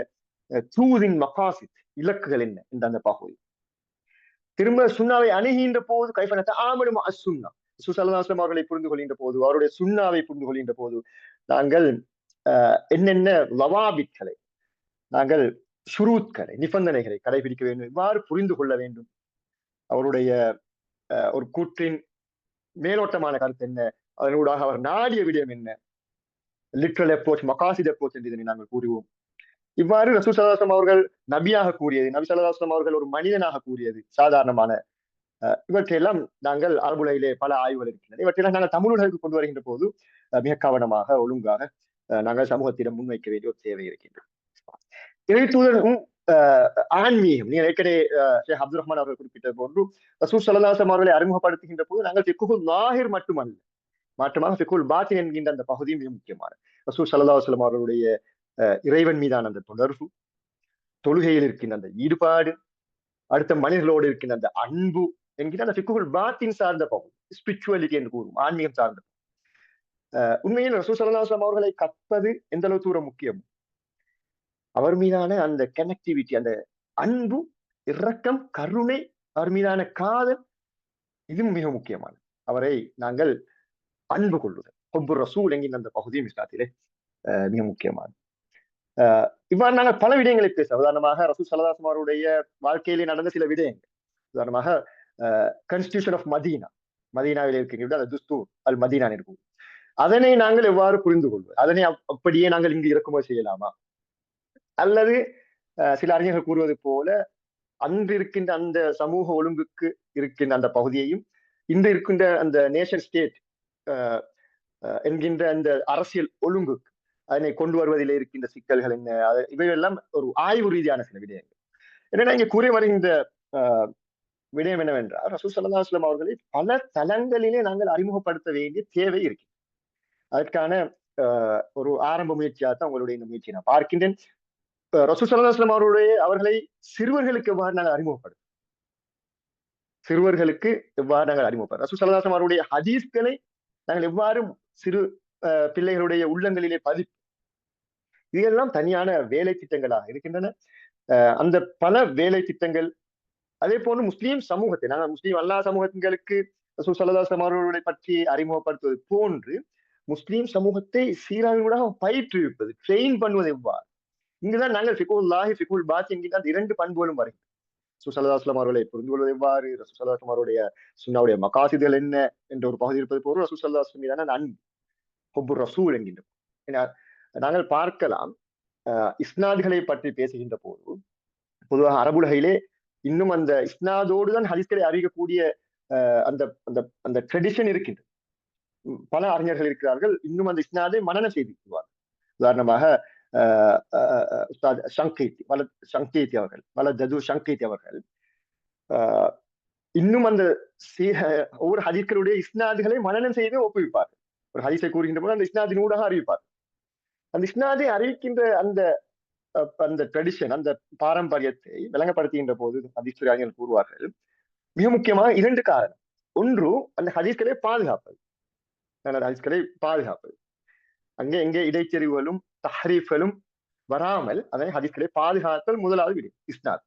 ட்ரூதின் மகாசித், இலக்குகள் என்ன என்ற அந்த பகுதி. திரும்ப சுன்னாவை அணுகின்ற போது கைஃபனத்த ஆமடு அசுன்னா, ரசூல் ஸல்லல்லாஹு அலைஹி வஸல்லம் அவர்களை புரிந்து கொள்கின்ற போது, அவருடைய சுன்னாவை புரிந்து கொள்கின்ற போது நாங்கள் என்னென்ன லவாபிட்களை, நாங்கள் ஷுரூத்களை, நிபந்தனைகளை கடைபிடிக்க வேண்டும், இவ்வாறு புரிந்து கொள்ள வேண்டும். அவருடைய ஒரு கூற்றின் மேலோட்டமான கருத்து என்ன, அதனூடாக அவர் நாடிய விடயம் என்ன, லிட்ரல் அப்ரோச், மகாசித் அப்ரோச் என்று இதனை நாங்கள் கூறுவோம். இவ்வாறு ரசூல் ஸல்லல்லாஹு அலைஹி வஸல்லம் அவர்கள் நபியாக கூறியது, நபி ஸல்லல்லாஹு அலைஹி வஸல்லம் அவர்கள் ஒரு மனிதனாக கூறியது, சாதாரணமான இவற்றையெல்லாம் நாங்கள் அரபுலையிலே பல ஆய்வுகள் இருக்கின்றன. இவற்றையெல்லாம் நாங்கள் தமிழ் உலகிற்கு கொண்டு வருகின்ற போது மிக கவனமாக, ஒழுங்காக நாங்கள் சமூகத்திடம் முன்வைக்க வேண்டிய ஒரு தேவை இருக்கின்றது. இறைத்தூதரும் ஆன்மீகம், நீங்க ஏற்கனவே ஷேக் அப்துல் ரஹ்மான் அவர்கள் குறிப்பிட்டது போன்று ரசூல் ஸல்லல்லாஹு அலைஹி வஸல்லம் அவர்களை அறிமுகப்படுத்துகின்ற போது நாங்கள் ஃபிக்ஹுல் லாஹிர் மட்டுமல்ல, மாற்றமாக ஃபிக்ஹுல் பாத்தின் என்கின்ற அந்த பகுதியும் மிக முக்கியமான. ரசூல் ஸல்லல்லாஹு அலைஹி வஸல்லம் அவர்களுடைய இறைவன் மீதான அந்த தொடர்பு, தொழுகையில் இருக்கின்ற அந்த ஈடுபாடு, அடுத்த மனிதர்களோடு இருக்கின்ற அந்த அன்பு என்கிற அந்த ஃபிக்ஹுல் பாத்தின் சார்ந்த பகுதி, ஸ்பிரிச்சுவலிட்டி என்று கூறும், ஆன்மீகம் சார்ந்த. உண்மையில் ரசூல் ஸல்லல்லாஹு அலைஹி வஸல்லம் அவர்களை கற்பது எந்த அளவு தூரம் முக்கியம், அவர் மீதான அந்த கனெக்டிவிட்டி, அந்த அன்பு, இரக்கம், கருணை, அவர் மீதான காதல், இதுவும் மிக முக்கியமானது. அவரை நாங்கள் அன்பு கொள்ளுதல், ஹுப்புர் ரசூல் என்கின்ற அந்த பகுதியும் இஸ்லாத்திலே மிக முக்கியமானது. இவ்வாறு நாங்கள் பல விடயங்களை பேச, உதாரணமாக ரசூல் ஸல்லல்லாஹு அலைஹி வஸல்லம் அவருடைய வாழ்க்கையிலே நடந்த சில விடயங்கள், உதாரணமாக கான்ஸ்டிடியூஷன் ஆஃப் மதீனா, மதீனாவில் இருக்கின்ற அந்த துஸ்தூர் அல் மதீனா இருக்கும், அதனை நாங்கள் எவ்வாறு புரிந்து கொள்வது, அதனை அப்படியே நாங்கள் இங்கு இறக்குமதி செய்யலாமா, அல்லது சில அறிஞர்கள் கூறுவது போல அன்று இருக்கின்ற அந்த சமூக ஒழுங்குக்கு இருக்கின்ற அந்த பகுதியையும் இன்று இருக்கின்ற அந்த நேஷன் ஸ்டேட் என்கின்ற அந்த அரசியல் ஒழுங்கு அதனை கொண்டு வருவதிலே இருக்கின்ற சிக்கல்கள் என்ன, இவையெல்லாம் ஒரு ஆய்வு ரீதியான சில விடயங்கள். என்னன்னா இங்க கூறி வருகின்ற விடயம் என்னவென்றால், ரசூல் ஸல்லல்லாஹு அலைஹி வஸல்லம் அவர்களை பல தளங்களிலே நாங்கள் அறிமுகப்படுத்த வேண்டிய தேவை இருக்கு. அதற்கான ஒரு ஆரம்ப முயற்சியாக தான் உங்களுடைய இந்த முயற்சியை நான் பார்க்கின்றேன். ரசூல் ஸல்லல்லாஹு அலைஹி வஸல்லம் அவர்களை சிறுவர்களுக்கு எவ்வாறு நாங்கள் அறிமுகப்படுத்தும், சிறுவர்களுக்கு எவ்வாறு நாங்கள் அறிமுகப்படுத்தும், ரசூல் ஸல்லல்லாஹு அலைஹி வஸல்லம் அவருடைய ஹதீஸ்களை நாங்கள் எவ்வாறு சிறு பிள்ளைகளுடைய உள்ளங்களிலே பதிப்பு, இதெல்லாம் தனியான வேலை திட்டங்களாக இருக்கின்றன. அந்த பல வேலை திட்டங்கள் அதே போன்று முஸ்லீம் சமூகத்தை, நாங்கள் முஸ்லீம் அல்லா சமூகங்களுக்கு ரசூல் ஸல்லல்லாஹு அலைஹி வஸல்லம் அவர்களை பற்றி அறிமுகப்படுத்துவது போன்று முஸ்லீம் சமூகத்தை சீராவினூடாக பயிற்றுவிப்பது, ட்ரெயின் பண்ணுவது எவ்வாறு, இங்குதான் நாங்கள் ஃபிகுல்லாஹி ஃபிகுல் பாத் என்கிற அந்த இரண்டு பண்புகளும் வருகிறது. ரசூல் ஸல்லல்லாஹு அலைஹி வஸல்லம் அவர்களை புரிந்து கொள்வது எவ்வாறு, ரசூல் ஸல்லல்லாஹு அலைஹி வஸல்லம் அவருடைய சுன்னாவுடைய மகாசிதுகள் என்ன என்ற ஒரு பகுதி இருப்பது போல ரசூல் ஸல்லல்லாஹு அலைஹி வஸல்லம் மீதான அன்பு, ஹுப்புர் ரசூல் என்கின்ற நாங்கள் பார்க்கலாம். இஸ்னாதுகளை பற்றி பேசுகின்ற போது பொதுவாக அரபுலகையிலே இன்னும் அந்த இஸ்னாதோடு தான் ஹதீஸ்களை அறியக்கூடிய அந்த அந்த அந்த ட்ரெடிஷன் இருக்கின்றது. பல அறிஞர்கள் இருக்கிறார்கள் இன்னும் அந்த இஸ்னாதை மனனம் செய்திருக்கிறார். உதாரணமாக ஷங்கீத்தி அவர்கள், ஷங்கீத்தி அவர்கள் இன்னும் அந்த ஒவ்வொரு ஹதீஸ்களுடைய இஸ்னாதுகளை மனனம் செய்து ஒப்புவிப்பார்கள். ஒரு ஹதீஸை கூறுகின்ற போது அந்த இஸ்னாதின் ஊடாக அறிவிப்பார். அந்த இஸ்னாதை அறிவிக்கின்ற அந்த அந்த ட்ரெடிஷன், அந்த பாரம்பரியத்தை விளங்கப்படுத்துகின்ற போது ஹதீஸ் அறிஞர்கள் கூறுவார்கள், மிக முக்கியமாக இரண்டு காரணம். ஒன்று, அந்த ஹதீஸ்களை பாதுகாப்பது, ஹதீஸ்களை பாதுகாப்பது, அங்கே எங்கே இடைச்செறிவுகளும் தஹரீஃப்களும் வராமல் அதனை ஹதீஸ்களை பாதுகாத்தல் முதலாவது விடு இஸ்னாத்.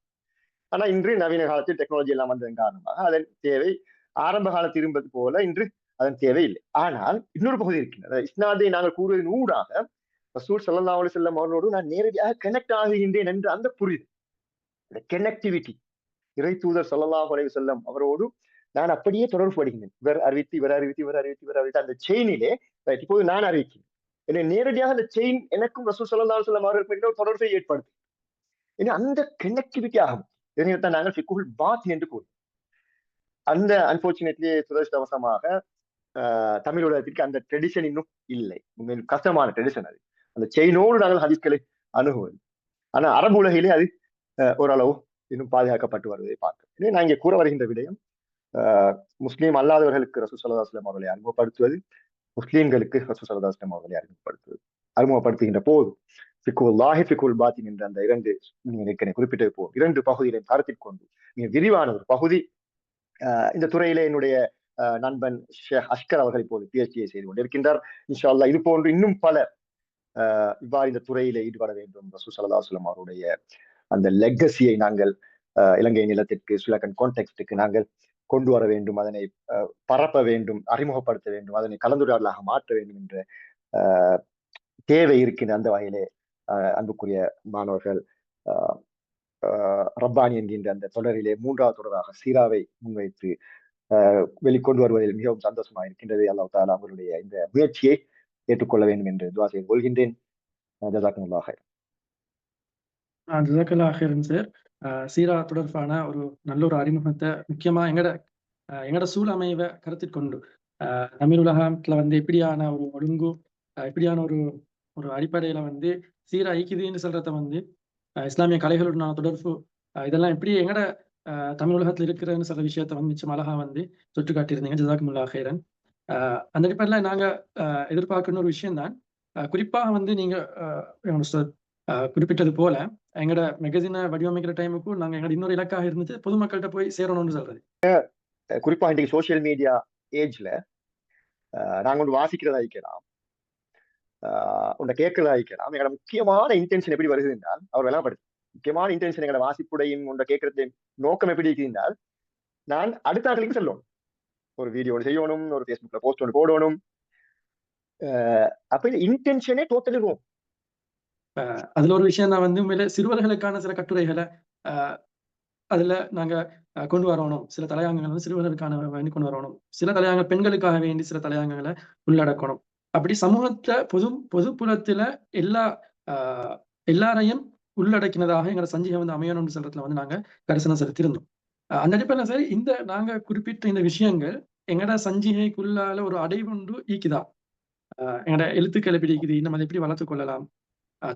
ஆனா இன்று நவீன காலத்தில் டெக்னாலஜி எல்லாம் வந்ததன் காரணமாக அதன் தேவை ஆரம்ப காலத்தில் இருந்தது போல இன்று அதன் தேவை இல்லை. ஆனால் இன்னொரு பகுதி இருக்கின்றது. இஸ்னாதை நாங்கள் கூறுவதன் ஊடாக ரசூல் ஸல்லல்லாஹு அலைஹி வஸல்லம் அவர்களோடு நான் நேரடியாக கனெக்ட் ஆகுகின்றேன் என்ற அந்த புரிதல், இந்த கனெக்டிவிட்டி, இறை தூதர் ஸல்லல்லாஹு அலைஹி வஸல்லம் அவரோடு நான் அப்படியே தொடர்பு படுகின்றேன். இவர் அறிவித்து அந்த செயினிலே இப்போது நான் அறிவிக்கிறேன். என்னை நேரடியாக அந்த செயின் எனக்கும் ரசூல் ஸல்லல்லாஹு அலைஹி வஸல்லம் அவர்களுக்கு தொடர்பை ஏற்படுத்தும். அந்த கனெக்டிவிட்டி ஆகும். இதனைத்தான் நாங்கள் ஃபிகுல் பாத் என்று கூறுவோம். அந்த அன்பார்ச்சுனேட்லி துரதிர்ஷ்டவசமாக தமிழ் உலகத்திற்கு அந்த ட்ரெடிஷன் இன்னும் இல்லை. கஷ்டமான ட்ரெடிஷன் அது, அந்த செயினோடு நாங்கள் ஹதீஸ்களை அணுகுவது. ஆனா அரபு உலகிலே அது ஓரளவு இன்னும் பாதுகாக்கப்பட்டு வருவதை பார்க்கிறோம். நான் இங்கே கூற வருகின்ற விடயம், முஸ்லீம் அல்லாதவர்களுக்கு ரசூல் ஸல்லல்லாஹு அலைஹி வஸல்லம் அவர்களை அறிமுகப்படுத்துவது, முஸ்லீம்களுக்கு ரசூல் ஸல்லல்லாஹு அலைஹி வஸல்லம் அவர்களை அறிமுகப்படுத்துகின்ற போது ஃபிகுல்லாஹி ஃபிகுல் பாத்தின் என்ற அந்த இரண்டு, நீங்கள் குறிப்பிட்டது போல் இரண்டு பகுதிகளை கருத்தில் கொண்டு மிக விரிவான ஒரு பகுதி. இந்த துறையிலே என்னுடைய நண்பன் ஷேக் அஷ்கர் அவர்கள் இப்போது PhD செய்து கொண்டிருக்கின்றார். இன்ஷா அல்லாஹ் இது போன்று இன்னும் பல இவ்வாறு இந்த துறையிலே ஈடுபட வேண்டும். ரசூல் ஸல்லல்லாஹு அலைஹி வஸல்லம் அவருடைய அந்த லெகசியை நாங்கள் இலங்கை நிலத்திற்கு, ஸ்ரீலங்கன் கான்டெக்ஸ்டுக்கு நாங்கள் கொண்டு வர வேண்டும், அதனை பரப்ப வேண்டும், அறிமுகப்படுத்த வேண்டும், அதனை கலந்துரையாடலாக மாற்ற வேண்டும் என்ற தேவை இருக்கின்ற அந்த வகையிலே அன்புக்குரிய மாணவர்கள் ரப்பானி என்கின்ற அந்த தொடரிலே மூன்றாவது தொடராக சீராவை முன்வைத்து வெளிக்கொண்டு வருவதில் மிகவும் சந்தோஷமாக இருக்கின்றது. அல்லாஹ் தஆலா அவர்களுடைய இந்த முயற்சியை ஏற்றுக்கொள்ள வேண்டும் என்று துஆ செய்து கொள்கின்றேன். ஜஸாக்கல்லாஹ் ஹைர். ஜஸாக்கல்லாஹ் ஹைரன் சார். சீரா தொடர்பான ஒரு நல்ல ஒரு அறிமுகத்தை முக்கியமா எங்கட சூழமைவை கருத்தில் கொண்டு தமிழ் உலகத்துல இப்படியான ஒரு ஒழுங்கு, இப்படியான ஒரு அடிப்படையில சீரா ஐக்கியதுன்னு சொல்றத இஸ்லாமிய கலைகளுடனான தொடர்பு, இதெல்லாம் எப்படி எங்கட தமிழ் உலகத்துல இருக்கிறன்னு சொல்ற விஷயத்த நிச்சயம் அழகா சுட்டு காட்டியிருந்தீங்க. ஜஸாக்குமுல்லாஹ் ஹைரன். அந்த அடிப்படையில நாங்க எதிர்பார்க்கிற ஒரு விஷயம் தான், குறிப்பாக நீங்க குறிப்பிட்டது போல எங்கட மெகசினை வடிவமைக்கிற டைமுக்கும் நாங்க எங்கட இன்னொரு இலக்காக இருந்துச்சு பொதுமக்கள்கிட்ட போய் சேரணும்னு சொல்றது. குறிப்பா இன்றைக்கு சோசியல் மீடியா ஏஜ்ல நாங்க ஒன்று வாசிக்கிறதா இருக்கலாம், உன்னை கேட்கிறதா இருக்கலாம். எங்களோட முக்கியமான இன்டென்ஷன் எப்படி வருது என்றால், அவர் விளம்பரப்படுத்து முக்கியமான இன்டென்ஷன் எங்களோட வாசிப்புடையும் உன்னை கேட்கறது நோக்கம் எப்படி இருக்கிறால், நான் அடுத்த ஆட்களுக்கு செல்லணும், ஒரு வீடியோ செய்யணும், ஒரு ஃபேஸ்புக்ல போஸ்ட் ஒன்று போடணும். அப்ப இன்டென்ஷனே டோட்டலி ரோங். அதுல ஒரு விஷயம் தான் உண்மையில சிறுவர்களுக்கான சில கட்டுரைகளை அதுல நாங்க கொண்டு வரணும். சில தலையாங்கங்கள் சிறுவர்களுக்கான வேண்டி கொண்டு வரணும். சில தலையாங்க பெண்களுக்காக வேண்டி சில தலையாங்கங்களை உள்ளடக்கணும். அப்படி சமூகத்தை பொதுப்புறத்துல எல்லாரையும் உள்ளடக்கினதாக எங்களோட சஞ்சிகை வந்து அமையணும்னு சொல்றதுல வந்து நாங்க கரிசனம் செலுத்தியிருந்தோம். அந்த அடிப்படையில் சரி இந்த நாங்க குறிப்பிட்ட இந்த விஷயங்கள் எங்கட சஞ்சிகைக்குள்ளால ஒரு அடைவுண்டு ஈக்குதா? எங்கட எழுத்துக்கள் எப்படி இருக்குது, நம்ம அதை எப்படி வளர்த்துக் கொள்ளலாம்,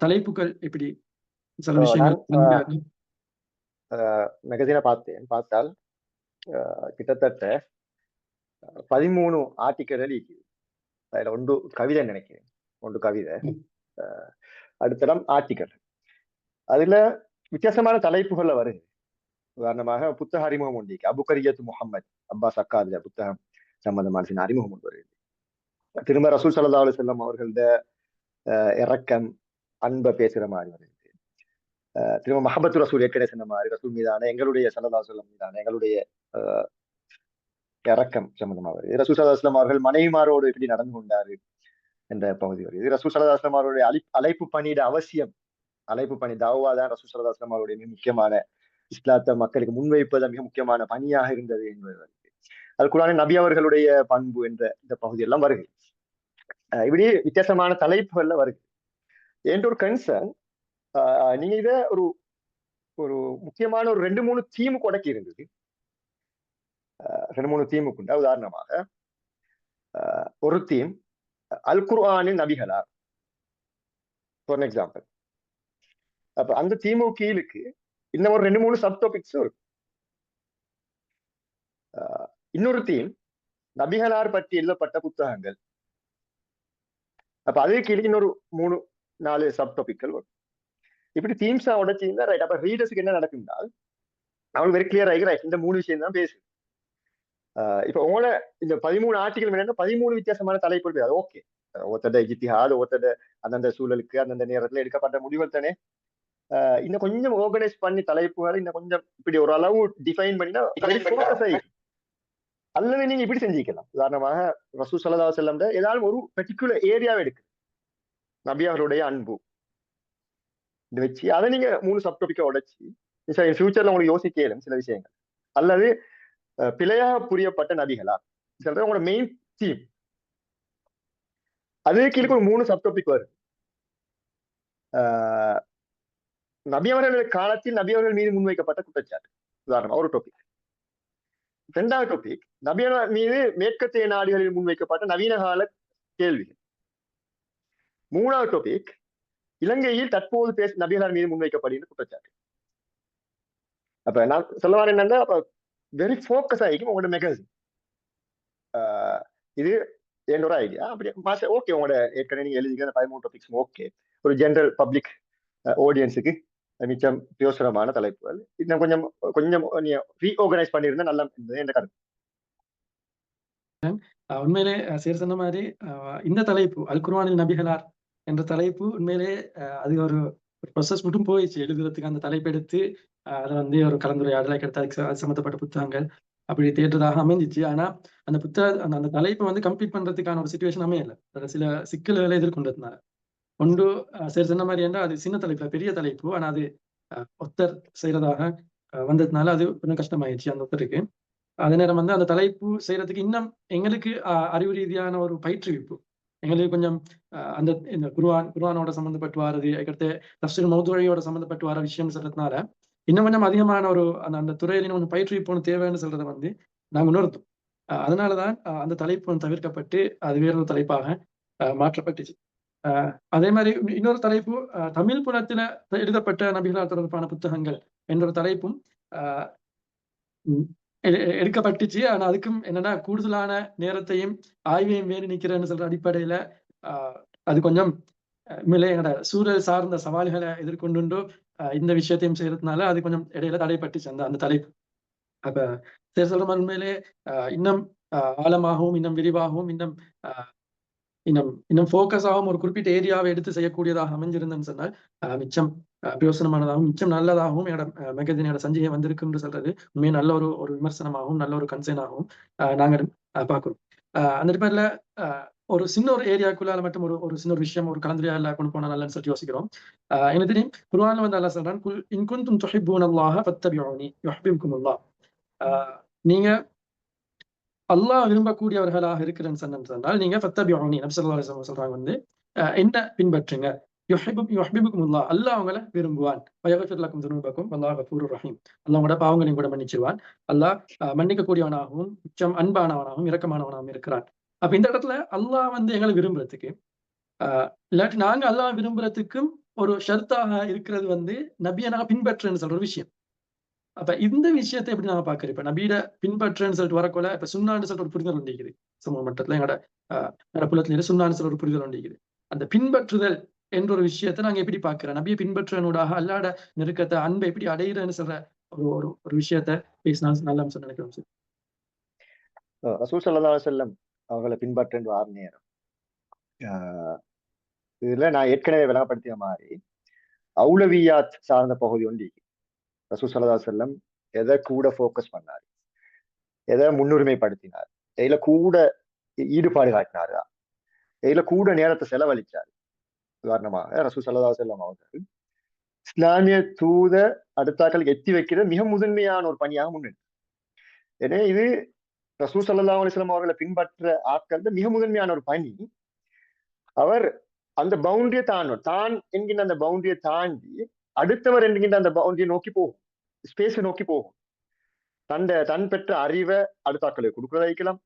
தலைப்புகள் எப்படி சில நான் விஷயங்கள் நீங்க மெகசீனை பார்த்தால் கிட்டத்தட்ட 13 ஆர்டிக்கல்கள் இருக்குது. அதுல ஒன்று கவிதை நினைக்கிறேன், ஒன்று கவிதை, அடுத்தடம் ஆர்டிக்கல். அதுல வித்தியாசமான தலைப்புகள்ல வருது. உதாரணமாக புத்தக அறிமுகம் உண்டு, அபுகரியத் முகமது அப்பாஸ் அக்காதுல புத்தகம் சம்பந்தமான சின்ன அறிமுகம் ஒன்று வருது. திரும்ப ரசூல் ஸல்லல்லாஹு அலைஹி வஸல்லம் அவர்களோட இரக்கம் அன்பை பேசுற மாதிரி வருது. திரும்ப மஹபத்து ரசூல் ஏற்கனவே சொன்ன மாதிரி ரசூல் மீதான எங்களுடைய ஸல்லல்லாஹு அலைஹி வஸல்லம் மீதான எங்களுடைய இரக்கம் சம்பந்தமா வருது. ரசூல் ஸல்லல்லாஹு அலைஹி வஸல்லம் அவர்கள் மனைவிமாரோடு எப்படி நடந்து கொண்டாரு என்ற பகுதி வருது. ரசூல் ஸல்லல்லாஹு அலைஹி வஸல்லம் அவருடைய அழைப்பு பணியிட அவசியம், அழைப்பு பணி தாவா தான் ரசூல் ஸல்லல்லாஹு அலைஹி வஸல்லம் அவருடைய மிக முக்கியமான இஸ்லாத்தை மக்களுக்கு முன்வைப்பது மிக முக்கியமான பணியாக இருந்தது என்பது வருது. அது குர்ஆனில் நபி அவர்களுடைய பண்பு என்ற இந்த பகுதி எல்லாம் வருது. இப்படி வித்தியாசமான தலைப்புகள்ல வருது. என்ற ஒரு கன்சர்ன், நீங்க இத ஒரு ஒரு முக்கியமான ஒரு 2-3 தீமுக்கு உடக்கி இருந்தது. 2-3 தீமுக்குண்டா. உதாரணமாக ஒரு தீம் அல் குர்ஆனின் நபிகளா, ஃபார் எக்ஸாம்பிள். அப்ப அந்த தீமு கீழுக்கு இன்னும் ஒரு 2-3 சப் டாபிக்ஸும் இருக்கு. இன்னொரு தீம் நபிகளார் பற்றி எழுதப்பட்ட புத்தகங்கள். அப்ப அதே கீழே இன்னொரு 3-4 சப் டாபிக்கள் வரும். இப்படி தீம்ஸா உடைச்சிருந்தா ரைட். அப்ப ரீடர்ஸுக்கு என்ன நடக்கும்னால் அவங்க வெரி கிளியர் ஆகி ரைட் இந்த 3 விஷயம் தான் பேசுது. இப்ப உங்களோட இந்த 13 ஆர்டிகல் என்னன்னா 13 வித்தியாசமான தலைப்பு. அது ஓகே, ஒருத்தட இஜ்திஹாத், ஒருத்தட அந்தந்த சூழலுக்கு அந்தந்த நேரத்துல எடுக்கப்பட்ட முடிவுகள் தானே. இன்னும் கொஞ்சம் ஆர்கனைஸ் பண்ணி தலைப்புகளை இன்னும் கொஞ்சம் இப்படி ஒரு அளவு டிஃபைன் பண்ணினா அல்லது நீங்க இப்படி செஞ்சுக்கலாம். உதாரணமாக ரசூல் ஸல்லல்லாஹு அலைஹி வஸல்லம் ஏதாவது ஒரு பர்டிகுலர் ஏரியாவை எடுக்கு, நபி அவருடைய அன்பு இதை வச்சு அதை நீங்க 3 சப் டாபிக்கா உடைச்சு ஃபியூச்சர்ல உங்களுக்கு யோசிக்க இயலும் சில விஷயங்கள். அல்லது பிழையாக புரியப்பட்ட நபிகளா சொல்றது உங்களோட மெயின் தீம். அதே கீழே ஒரு 3 சப் டாபிக் வருது. நபி அவர்கள் காலத்தில் நபி அவர்கள் மீது முன்வைக்கப்பட்ட குற்றச்சாட்டு உதாரணமா ஒரு டாபிக். 2வது டாபிக் நபி மீது மேற்கத்திய நாடுகளில் முன்வைக்கப்பட்ட நவீன கால கேள்விகள். 3வது டாபிக் இலங்கையில் தற்போது நபிகளார் மீது முன்வைக்கப்படுகின்ற குற்றச்சாட்டு. அப்ப நான் சொல்ல வரேன் என்னன்னா, அப்ப வெரி ஃபோக்கஸ் ஆகிக்கும் உங்களோட மெகசின். இது என்னோட ஐடியா. அப்படி ஓகே, உங்களோட ஏற்கனவே நீங்க எழுதிக்கிற 13 டாபிக்ஸ் ஓகே, ஒரு ஜெனரல் பப்ளிக் ஆடியன்ஸுக்கு மிச்சம் பியோசரமான தலைப்புகள் இன்னும் கொஞ்சம் கொஞ்சம் ரீஆர்கனைஸ் பண்ணியிருந்தா நல்லா இருந்தது என்ற கருத்து. உண்மையிலே சேர் சொன்ன மாதிரி இந்த தலைப்பு அல் குர்ஆனில் நபிகளார் என்ற தலைப்பு உண்மையிலே அது ஒரு ப்ரொசஸ் மட்டும் போயிடுச்சு எழுதுறதுக்கு. அந்த தலைப்பு எடுத்து அதை வந்து ஒரு கலந்துரையாடலை கிடைத்த அது சம்மந்தப்பட்ட புத்தகங்கள் அப்படி தேடுறதாக அமைஞ்சிச்சு. ஆனா அந்த அந்த தலைப்பை வந்து கம்ப்ளீட் பண்றதுக்கான ஒரு சுச்சுவேஷன் அமையல. சில சிக்கல்களை எதிர்கொண்டதுனால ஒன்று சரி சொன்ன மாதிரி என்றால் அது சின்ன தலைப்பு, பெரிய தலைப்பு. ஆனா அது ஒத்தர் செய்யறதாக வந்ததுனால அது கொஞ்சம் கஷ்டமாயிடுச்சு அந்த ஒத்தருக்கு. அதே நேரம் வந்து அந்த தலைப்பு செய்யறதுக்கு இன்னும் எங்களுக்கு அறிவு ரீதியான ஒரு பயிற்றுவிப்பு எங்களுக்கு கொஞ்சம் அந்த இந்த குர்ஆனோட சம்மந்தப்பட்டு வாரது, அதுக்கடுத்து தஃப்சீர் மௌதுஈயோட சம்மந்தப்பட்டு வர விஷயம் சொல்றதுனால இன்னும் கொஞ்சம் அதிகமான ஒரு அந்த துறையில கொஞ்சம் பயிற்றுவிப்பு ஒன்று தேவைன்னு சொல்றதை வந்து நாங்கள் உணர்த்தோம். அதனாலதான் அந்த தலைப்பு தவிர்க்கப்பட்டு அது வேறொரு தலைப்பாக மாற்றப்பட்டுச்சு. அதே மாதிரி இன்னொரு தலைப்பு தமிழ் புலத்துல எழுதப்பட்ட நபிகளார் தொடர்பான புத்தகங்கள் என்ற ஒரு தலைப்பும் எடுக்கப்பட்டுச்சு. ஆனா அதுக்கும் என்னன்னா கூடுதலான நேரத்தையும் ஆய்வையும் வேண்டி நிக்கிறேன்னு சொல்ற அடிப்படையில அது கொஞ்சம் உண்மையிலே என்னோட சூழல் சார்ந்த சவால்களை எதிர்கொண்டு இந்த விஷயத்தையும் செய்யறதுனால அது கொஞ்சம் இடையில தடைப்பட்டுச்சு அந்த தலைப்பு. அப்ப சரி சொல்ற மாதிரி உண்மையிலே இன்னும் ஆழமாகவும் இன்னும் விரிவாகவும் இன்னும் ஃபோக்கஸாகவும் ஒரு குறிப்பிட்ட ஏரியாவை எடுத்து செய்யக்கூடியதாக அமைஞ்சிருந்தேன்னு சொன்னால் மிச்சம் பிரயோசனமானதாகவும் மிச்சம் நல்லதாகவும் என்னோட மெகசினோட சஞ்சிகை வந்திருக்குன்னு சொல்றது உண்மையை நல்ல ஒரு விமர்சனமாகவும் நல்ல ஒரு கன்சர்னாகவும் நாங்கள் பார்க்கிறோம். அந்த அடிப்படையில ஒரு சின்ன ஒரு ஏரியாக்குள்ளால மட்டும் ஒரு சின்ன ஒரு விஷயம் ஒரு கலந்துரையாடல கொண்டு போனா நல்லன்னு சொல்லிட்டு யோசிக்கிறோம். எனக்கு தெரியும் குர்ஆன்ல வந்து அல்லாஹ் சொல்றான், குல் இன் குன்தும் துஹிப்பூனல்லாஹ ஃபத்தபிஊனி யுஹ்பிபுகுமுல்லாஹ். நீங்க அல்லாஹ் விரும்பக்கூடியவர்களாக இருக்கிறேன்னு சொன்னால் நீங்க ஃபத்தபிஊனி நபி ஸல்லல்லாஹு அலைஹி வஸல்லம் சொல்றாங்க வந்து என்ன பின்பற்றுங்க. யுஹிப்புக்குமுல்லாஹ், அல்லாஹ் அவங்கள விரும்புவான். வயக்ஃபிர் லக்கும் துனூபக்கும் வல்லாஹு கஃபூருர் ரஹீம். அல்லாஹ் உங்களோட பாவங்களையும் கூட மன்னிச்சிருவான். அல்லாஹ் மன்னிக்கக்கூடியவனாகவும் மிச்சம் அன்பானவனாகவும் இரக்கமானவனாகவும் இருக்கிறான். அப்ப இந்த இடத்துல அல்லாஹ் வந்து எங்களை விரும்புறதுக்கு இல்லாட்டி நாங்க அல்லாஹ் விரும்புறதுக்கும் ஒரு ஷர்த்தாக இருக்கிறது வந்து நபியை நாங்க பின்பற்றுன்னு சொல்ற ஒரு விஷயம். அப்ப இந்த விஷயத்தை எப்படி நாங்க பாக்குறோம்? இப்ப நபியிட பின்பற்றுன்னு சொல்லிட்டு வரக்குள்ள இப்ப சுன்னான்னு சொல்லிட்டு ஒரு புரிதல் உண்டிக்குது சமூக மட்டத்துல எங்களோட புலத்துல சுன்னான்னு சொல்ற ஒரு புரிதல் உண்டிக்குது. அந்த பின்பற்றுதல் என்ற ஒரு விஷயத்தை நாங்க எப்படி பாக்குறோம்? நபியை பின்பற்றுவனூடாக அல்லாட நெருக்கத்தை அன்பை எப்படி அடையிறன்னு சொல்ற ஒரு ஒரு விஷயத்த பேசினா நல்லா நினைக்கிறோம் சார். ரசூல் ஸல்லல்லாஹு அலைஹி வஸல்லம் அவங்களை பின்பற்ற ஆறு நேரம் இதுல நான் ஏற்கனவே விளங்கப்படுத்திய மாதிரி அவுலவியாத் சார்ந்த பகுதி ஒண்டி ரசூல் ஸல்லல்லாஹு அலைஹி வஸல்லம் எதை கூட ஃபோக்கஸ் பண்ணாரு, எதை முன்னுரிமைப்படுத்தினார், எதுல கூட ஈடுபாடு காட்டினாரா, எதுல கூட நேரத்தை செலவழிச்சாரு. உதாரணமாக ரசூல் ஸல்லல்லாஹு அலைஹி வஸல்லம் அவர்கள் இஸ்லாமிய தூத அடுத்தாக்களுக்கு எத்தி வைக்கிற மிக முதன்மையான ஒரு பணியாக முன்னெடுத்து. எனவே இது ரசூல் ஸல்லல்லாஹு அலைஹி வஸல்லம் அவர்களை பின்பற்ற ஆட்கள் மிக முதன்மையான ஒரு பணி. அவர் அந்த பவுண்டரியை தான் என்கின்ற அந்த பவுண்டரியை தாண்டி அடுத்தவர் என்கின்ற அந்த பவுண்டரியை நோக்கி போகும், ஸ்பேஸை நோக்கி போகும். தன் பெற்ற அறிவை அடுத்தாக்களுக்கு கொடுக்கிறதா இருக்கலாம்,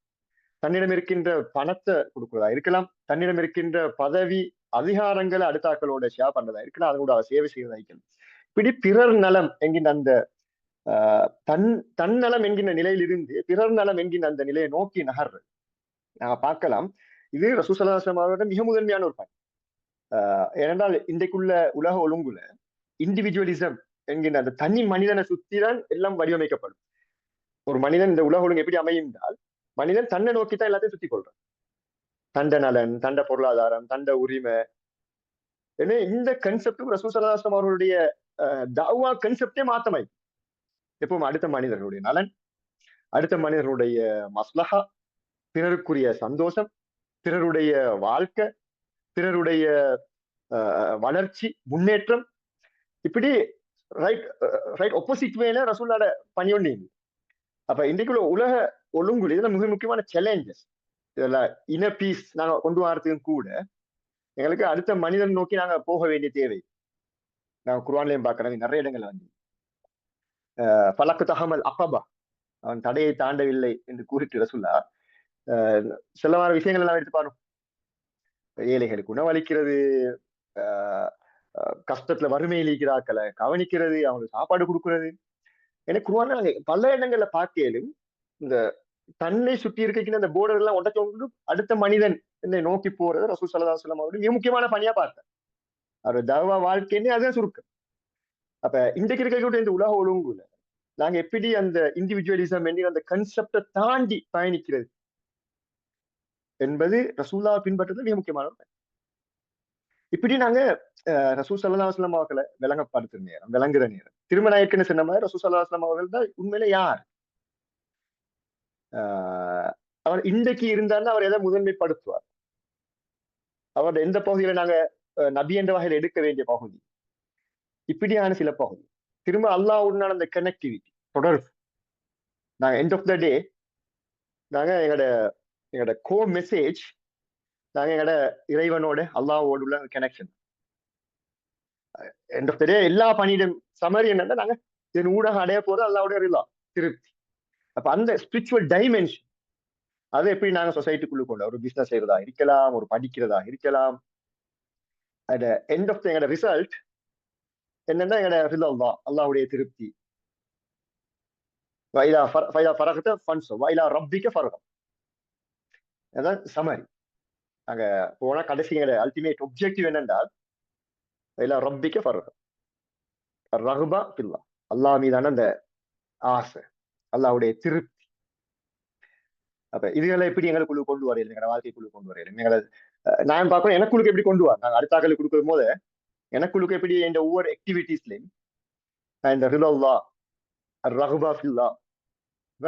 தன்னிடம் இருக்கின்ற பணத்தை கொடுக்கிறதா இருக்கலாம், தன்னிடம் இருக்கின்ற பதவி அதிகாரங்களை அடுத்தாக்களோட ஷேர் பண்றதா இருக்கலாம், அதனோட சேவை செய்வதா இருக்கலாம். இப்படி பிறர் நலம் என்கின்ற அந்த தன்னலம் என்கின்ற நிலையிலிருந்து பிறர் நலம் என்கின்ற அந்த நிலையை நோக்கி நகர்றது நாங்க பார்க்கலாம். இது ரசூல் ஸல்லல்லாஹு அலைஹி வஸல்லம் அவரோட மிக முதன்மையான ஒரு பணி. ஏனென்றால் இன்றைக்குள்ள உலக ஒழுங்குல இண்டிவிஜுவலிசம் என்கின்ற அந்த தனி மனிதனை சுத்தி தான் எல்லாம் வடிவமைக்கப்படும். ஒரு மனிதன் இந்த உலக ஒழுங்கு எப்படி அமையும் என்றால் மனிதன் தன்னை நோக்கித்தான் எல்லாத்தையும் சுத்தி கொள்றான். தண்ட நலன், தண்ட பொருளாதாரம், தண்ட உரிமை. ஏன்னா இந்த கன்செப்டும் ரசூல் ஸல்லல்லாஹு அலைஹி வஸல்லம் அவர்களுடைய தாவா கன்செப்டே மாத்தமாய். எப்பவும் அடுத்த மனிதர்களுடைய நலன், அடுத்த மனிதர்களுடைய மஸ்லஹா, பிறருக்குரிய சந்தோஷம், பிறருடைய வாழ்க்கை, பிறருடைய வளர்ச்சி, முன்னேற்றம், இப்படி ரைட் ஆப்போசிட் வேல ரசூலோட பணி ஒண்ணு. அப்ப இன்றைக்குள்ள உலக ஒழுங்குல இதுல மிக முக்கியமான சேலஞ்சஸ். இதுல இன பீஸ் நாங்க கொண்டு வரதுக்கும் கூட எங்களுக்கு அடுத்த மனிதன் நோக்கி நாங்க போக வேண்டிய தேவை. நாங்க குர்ஆன்லயும் பார்க்கிறோம், நிறைய இடங்கள்ல வந்து ஃபலக்கு தஹமல் அகபா, அவன் தடையை தாண்டவில்லை என்று கூறிட்டு ரசூலா சில விஷயங்கள் எல்லாம் எடுத்து பாருங்க. ஏழைகளுக்கு உணவளிக்கிறது, கஷ்டத்துல வறுமையில் இருக்கிறாக்களை கவனிக்கிறது, அவங்களுக்கு சாப்பாடு கொடுக்கறது. எனக்கு குர்ஆன்ல பல இடங்கள்ல பார்க்கலும் இந்த தன்னை சுற்றி இருக்கின்ற அந்த போர்டர் எல்லாம் உடச்சு அடுத்த மனிதன் என்னை நோக்கி போறது ரசூல் ஸல்லல்லாஹு அலைஹி வஸல்லம் அவருடைய மிக முக்கியமான பணியா பார்த்தேன். அவர் தவா வாழ்க்கைன்னு அதுதான் சுருக்கம். அப்ப இன்றைக்கு இருக்கக்கூடிய இந்த உலக ஒழுங்குல நாங்க எப்படி அந்த இண்டிவிஜுவலிசம் என்கிற அந்த கன்செப்டை தாண்டி பயணிக்கிறது என்பது ரசூலா பின்பற்றுறது மிக முக்கியமான. இப்படி நாங்க ரசூல் ஸல்லல்லாஹு அலைஹி வஸல்லம் அவர்களை விளங்குற நேரம் திரும்ப நான் ஏற்கனவே சொன்ன மாதிரி ரசூல் ஸல்லல்லாஹு அலைஹி வஸல்லம் அவர்கள் தான் உண்மையில யார், அவர் இன்றைக்கு இருந்தாலும் அவர் எதை முதன்மைப்படுத்துவார், அவர் எந்த பகுதியில நாங்க நபி என்ற வகையில் எடுக்க வேண்டிய பகுதி, இப்படியான சில பகுதி. திரும்ப அல்லாஹ்வுடனான அந்த கனெக்டிவிட்டி, தொடர்பு. நாங்க எண்ட் ஆஃப் த டே நாங்க எங்களோட கோ மெசேஜ் நாங்க எங்களோட இறைவனோட அல்லாஹ்வோடு உள்ள கனெக்ஷன். எண்ட் ஆஃப் த டே எல்லா பணியிடம் சமரி என்னன்னா நாங்க இதன் ஊடகம் அடைய போறது அல்லாஹ்வுடைய ரிலா, திருப்தி. அப்ப அந்த ஸ்பிரிச்சுவல் டைமென்ஷன் அதை எப்படி நாங்க சொசைட்டிக்குள்ள கொண்டு ஒரு பிசினஸ் செய்யறதா இருக்கலாம், ஒரு படிக்கிறதா இருக்கலாம், அட் எண்ட் ஆஃப் த எங்களோட ரிசல்ட் என்னன்னா எங்களோட ரிலா, அல்லாஹ்வுடைய திருப்தி. அதான் சமரி. நாங்க போனா கடைசி அல்டிமேட் ஒப்ஜெக்டிவ் என்னென்றால் ரப்பிக்க ஃபர்கம், ரஹ்பா பில்லா, அல்லாஹ் மீதான அந்த ஆசை, அல்லாஹ்வுடைய திருப்தி. அப்ப இதுகளை எப்படி எங்களுக்குள்ள கொண்டு வரையில, எங்களோட வாழ்க்கைக்குள்ள கொண்டு வரையில எங்களை நான் பார்க்கணும் எனக்குள்ளுக்கு எப்படி கொண்டு வர. நாங்க அடுத்தாக்களுக்கு கொடுக்கும் போது எனக்குள்ளுக்கு எப்படி இந்த ஒவ்வொரு ஆக்டிவிட்டிஸ்லையும் இந்த ரிலல்லா ரஹ்பா பில்லா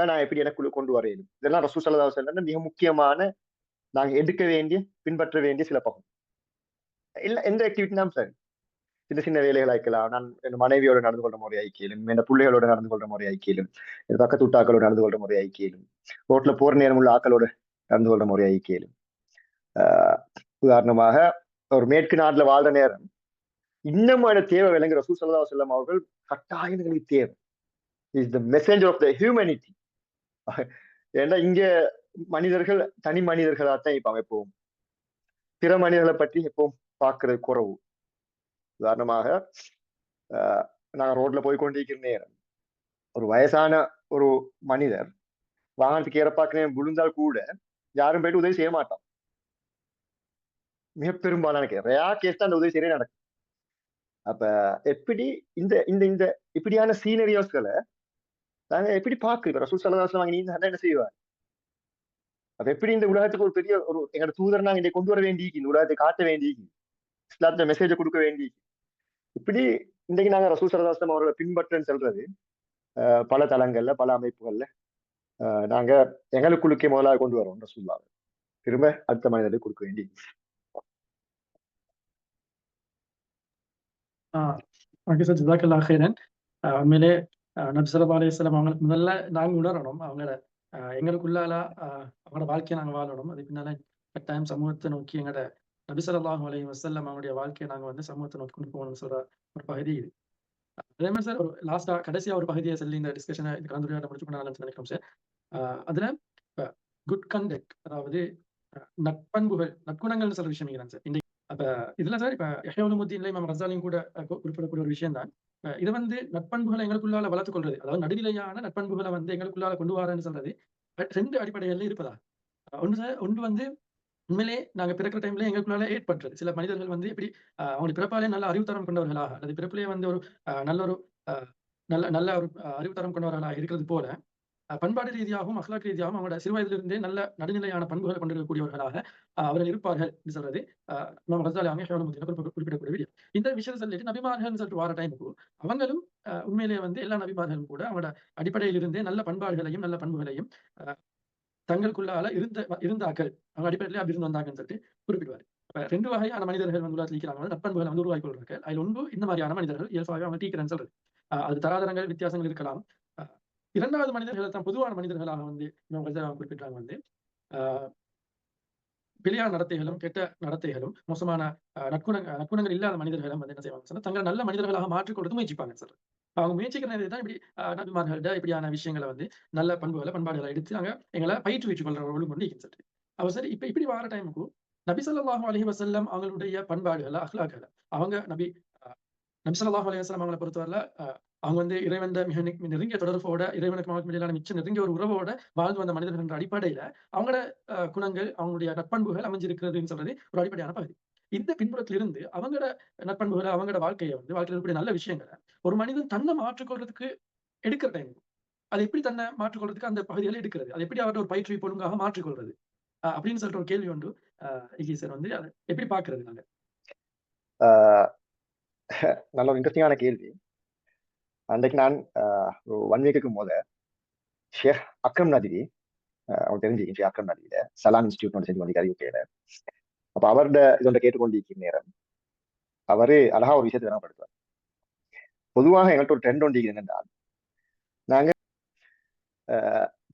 நான் எப்படி எனக்குள்ள கொண்டு வரையிலும். இதெல்லாம் ரசூல் ஸல்லல்லாஹு அலைஹி வஸல்லம் மிக முக்கியமான நாங்க எடுக்க வேண்டிய பின்பற்ற வேண்டிய சில பகுதி. இல்ல எந்த ஆக்டிவிட்டினாலும் சரி, சின்ன சின்ன வேலைகள் ஆய்க்கலாம், நான் என் மனைவியோட நடந்து கொள்ற முறை ஐக்கியலும், என் பிள்ளைகளோட நடந்து கொள்ற முறை ஐக்கியலும், என் பக்கத்து வீட்டாக்களோட நடந்து கொள்ற முறை ஐக்கியலும், ரோட்ல போற நேரம் உள்ள ஆக்களோட நடந்து கொள்ற முறை ஐக்கியலும். உதாரணமாக ஒரு மேற்கு நாட்டுல வாழ்ற நேரம் இன்னமும் அந்த தேவை விளங்குற ரசூல் ஸல்லல்லாஹு அலைஹி வஸல்லம் அவர்கள் கட்டாயம் எங்களுக்கு தேவை. Is the messenger of the humanity. ஏன்னா இங்க மனிதர்கள் தனி மனிதர்களாத்தான் இப்ப எப்பவும் பிற மனிதர்களை பற்றி எப்பவும் பார்க்கறது குறவு. உதாரணமாக நாங்க ரோட்ல போய் கொண்டிருக்கிற நேரம் ஒரு வயசான ஒரு மனிதர் வாகனத்துக்கு ஏறப்பாக்குறேன் விழுந்தால் கூட யாரும் போயிட்டு உதவி செய்ய மாட்டோம். மிக பெரும்பாலான கேஸ் தான் அந்த உதவி செய்யறே நடக்கும். அப்ப எப்படி இந்த இந்த இந்த இப்படியான சீனரியோஸ்களை நாங்க எப்படி பார்க்கிறோம்? ரசூல் ஸல்லல்லாஹு அலைஹி வஸல்லம் நீங்க என்ன செய்வார்? அப்ப எப்படி இந்த உலகத்துக்கு ஒரு பெரிய ஒரு எங்களோட தூதர் நாங்க இதை கொண்டு வர வேண்டி இந்த உலகத்தை காட்ட வேண்டி இஸ்லாத்த மெசேஜை கொடுக்க வேண்டி இப்படி இன்றைக்கு நாங்க ரசூல் ஸல்லல்லாஹு அலைஹி வஸல்லம் அவர்களை பின்பற்றன்னு சொல்றது பல தளங்கள்ல பல அமைப்புகள்ல நாங்க எங்களுக்குள்ளுக்கே முதலாக கொண்டு வரோம் ரசூலுல்லாஹ் திரும்ப அடுத்த மனிதர்களுக்கு கொடுக்க வேண்டி. ஓகே சார், ஜஸாக்கல்லாஹ் ஹைரன். உண்மையிலே நபி ஸல்லல்லாஹு அலைஹி வஸல்லம் அவங்க முதல்ல நாங்க உணரணும் அவங்கள எங்களுக்குள்ளால அவங்களோட வாழ்க்கையை நாங்க வாழணும். அதுக்கு பின்னால கட்டாயம் சமூகத்தை நோக்கி எங்களோட நபி ஸல்லல்லாஹு அலைஹி வஸல்லம் அவங்களுடைய வாழ்க்கையை நாங்க வந்து சமூகத்தை நோக்கி கொண்டு போகணும்னு சொல்ற ஒரு பகுதி இது. அதே மாதிரி சார் ஒரு கடைசியா ஒரு பகுதியை சொல்லி இந்த டிஸ்கஷனை இந்த கலந்துரையாட முடிச்சு பண்ணலாம்னு நினைக்கிறோம் சார். அதுல குட் கண்டக்ட், அதாவது நட்பண்புகள் நற்குணங்கள்னு சொல்ற விஷயம் இருக்கிறாங்க சார். அப்ப இதுல சார் இப்ப யஹ்யா உலூமுத்தீன்ல இமாம் கஸாலியும் கூட குறிப்பிடக்கூடிய ஒரு விஷயம் தான். இது வந்து நட்பண்புகளை எங்களுக்குள்ளால வளர்த்துக் கொள்றது, அதாவது நடுநிலையான நட்பண்புகளை வந்து எங்களுக்குள்ளால கொண்டு வரேன்னு சொல்றது 2 அடிப்படைகள்ல இருப்பதா. ஒன்று வந்து உண்மையிலே நாங்க பிறக்கிற டைம்ல எங்களுக்குள்ளால ஏற்பட்டது. சில மனிதர்கள் வந்து எப்படி அவங்க பிறப்பாலே நல்ல அறிவுத்தரம் கொண்டவர்களாக அல்லது பிறப்பிலே வந்து ஒரு நல்ல ஒரு நல்ல நல்ல ஒரு அறிவுத்தரம் கொண்டவர்களாக இருக்கிறது போல பண்பாடு ரீதியாகவும் அஹ்லாக் ரீதியாகவும் அவங்களோட சிறு வயதிலிருந்தே நல்ல நடுநிலையான பண்புகளை கொண்டிருக்கக்கூடியவர்களாக அவர்கள் இருப்பார்கள் என்று சொல்றது இமாம் கஸாலி அவங்க யஹ்யா உலூமுத்தீன்ல குறிப்பிடக்கூடிய விஷயம். இந்த விஷயத்தை சொல்லிட்டு நபிமார்கள்னு சொல்லிட்டு வர டைமுக்கு அவங்களும் உண்மையிலேயே வந்து எல்லா நபிமார்களும் கூட அவங்களோட அடிப்படையில் இருந்தே நல்ல பண்பாடுகளையும் நல்ல பண்புகளையும் தங்களுக்குள்ளால இருந்தாக்கள் அவங்க அடிப்படையிலே அப்படி இருந்து வந்தாங்கன்னு சொல்லிட்டு குறிப்பிடுவார். 2 வகையான மனிதர்கள் வந்து உலகத்தில் இருக்கிறாங்க, நட்பண்புகளை வந்து உருவாக்கி கொள்றாங்க. அதில் ஒன்று இந்த மாதிரியான மனிதர்கள் இயல்பாகவே அவங்க டீக்கிறேன்னு சொல்றது. அது தராதரங்கள் வித்தியாசங்கள் இருக்கலாம். 2வது மனிதர்களை தான் பொதுவான மனிதர்களாக வந்து இமாம் கஸாலி குறிப்பிட்டாங்க வந்து பிழையான நடத்தைகளும் கெட்ட நடத்தைகளும் மோசமான நற்குணங்கள் இல்லாத மனிதர்களும் வந்து என்ன செய்வாங்க சொன்னா தங்களை நல்ல மனிதர்களாக மாற்றிக்கொள்றது முயற்சிப்பாங்க சார். அவங்க முயற்சிக்கிறது தான் இப்படி நபிமார்கள்ட்ட இப்படியான விஷயங்களை வந்து நல்ல பண்பாடுகளை எடுத்து நாங்க எங்களை பயிற்றுவித்துக் கொள்றவர்களும் கொண்டு சார். அவ சரி இப்ப இப்படி வார டைமுக்கு நபி ஸல்லல்லாஹு அலைஹி வஸல்லம் அவங்களுடைய பண்பாடுகளை அஹ்லாக்களை அவங்க நபி ஸல்லல்லாஹு அலைஹி வஸல்லம் அவங்களை பொறுத்தவரையில அவங்க வந்து இறைவன் மிக நெருங்கிய தொடர்போட இறைவனுக்கு அவங்களுக்கு இடையிலான மிச்ச நெருங்கிய ஒரு உறவோட வாழ்ந்து வந்த மனிதர்கள் என்ற அடிப்படையில அவங்களோட குணங்கள் அவங்களுடைய நட்பண்புகள் அமைஞ்சிருக்கிறதுன்னு சொல்றது ஒரு அடிப்படையான பகுதி. இந்த பின்புலத்திலிருந்து அவங்களோட நட்பண்புகளை அவங்களோட வாழ்க்கையை வந்து வாழ்க்கையில் இருக்கக்கூடிய நல்ல விஷயங்களை ஒரு மனிதன் தன்னை மாற்றிக்கொள்றதுக்கு எடுக்கிற டைம் அது எப்படி தன்னை மாற்றிக்கொள்றதுக்கு அந்த பகுதிகளை எடுக்கிறது, அது எப்படி அவரோட ஒரு பயிற்சி ஒழுங்காக மாற்றிக்கொள்றது அப்படின்னு சொல்லிட்டு ஒரு கேள்வி உண்டு. சார் வந்து அதை எப்படி பாக்குறது நாங்க? நல்ல ஒரு இன்ட்ரெஸ்டிங்கான கேள்வி. அன்றைக்கு நான் 1 வீக்குக்கு ஷேக் அக்ரம் நதிவி அவங்களுக்கு தெரிஞ்சு ஷேக் அக்ரம் நதிவில சலாம் இன்ஸ்டியூட் செஞ்சு வந்திருக்காரு யூகேல. அப்ப அவரோட இதொண்ட கேட்டுக்கொண்டிருக்கிற நேரம் அவரு அழகா ஒரு விஷயத்தை விளங்கப்படுத்துவார். பொதுவாக எங்கள்கிட்ட ஒரு ட்ரெண்ட் ஒன்று என்னென்றால் நாங்க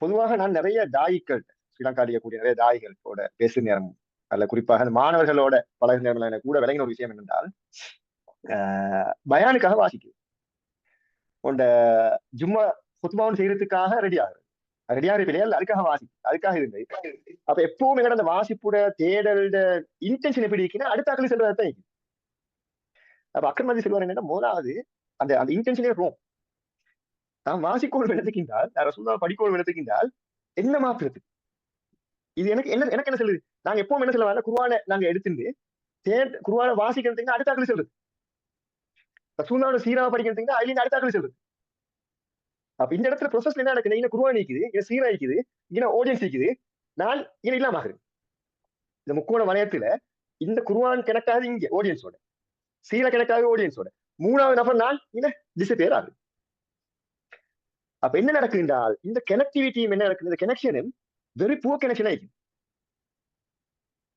பொதுவாக நான் நிறைய தாயிகள் ஸ்ரீலங்கா அடிக்கக்கூடிய நிறைய தாயிகளோட பேசும் நேரம் அல்ல குறிப்பாக அந்த மாணவர்களோட பழகு நேரம் எனக்கு கூட விளங்கின ஒரு விஷயம் என்னென்றால் பயானுக்காக வாசிக்குது உண்ட ஜும்மா குத்பாவும் செய்யறதுக்காக ரெடியா இருப்பில்லையா அதுக்காக அதுக்காக இருந்தது. அப்ப எப்பவும் எங்கட அந்த வாசிப்புட தேடல்ட இன்டென்ஷன் எப்படி இருக்குன்னா அடுத்தாக்கள் செல்வதான் இருக்கு. அப்ப அக்ரமதி செல்வார் என்னன்னா முதலாவது அந்த அந்த இன்டென்ஷனே ரோம். நான் வாசிக்கோள் விளத்துக்கின்றால் ரசூலுல்லாஹ் படிக்கோள் விளத்துக்கின்றால் என்ன மாற்றுறது இது எனக்கு என்ன சொல்லுது. நாங்க எப்பவும் என்ன சொல்லுவாங்க குர்ஆனை நாங்க எடுத்துட்டு குர்ஆனை வாசிக்கிறதுக்கு அடுத்தாக்கள் சொல்றது, ரசூலுல்லாஹ்வோட சீராவை படிக்கிறதுக்கு அதுல அடுத்தாக்கள் சொல்றது. அப்ப இந்த இடத்துல ப்ரொசஸ் என்ன நடக்குது, இங்க குர்ஆன் இருக்குது, இங்க சீரா இருக்குது, இங்க ஆடியன்ஸ் இருக்குது, நான் இங்க இல்லாம ஆகுது. இந்த முக்கோண வளையத்துல இந்த குர்ஆன் கனெக்ட் ஆகுது இங்க ஆடியன்ஸோட, சீரா கனெக்ட் ஆகுது ஆடியன்ஸோட, 3வது நபர் நான் இங்க டிஸப்பியர் ஆகுது. அப்ப என்ன நடக்குது என்றால் இந்த கனெக்டிவிட்டியும் என்ன நடக்குது, இந்த கனெக்ஷனும் வெரி புவர் கனெக்ஷன் ஆயிடுது.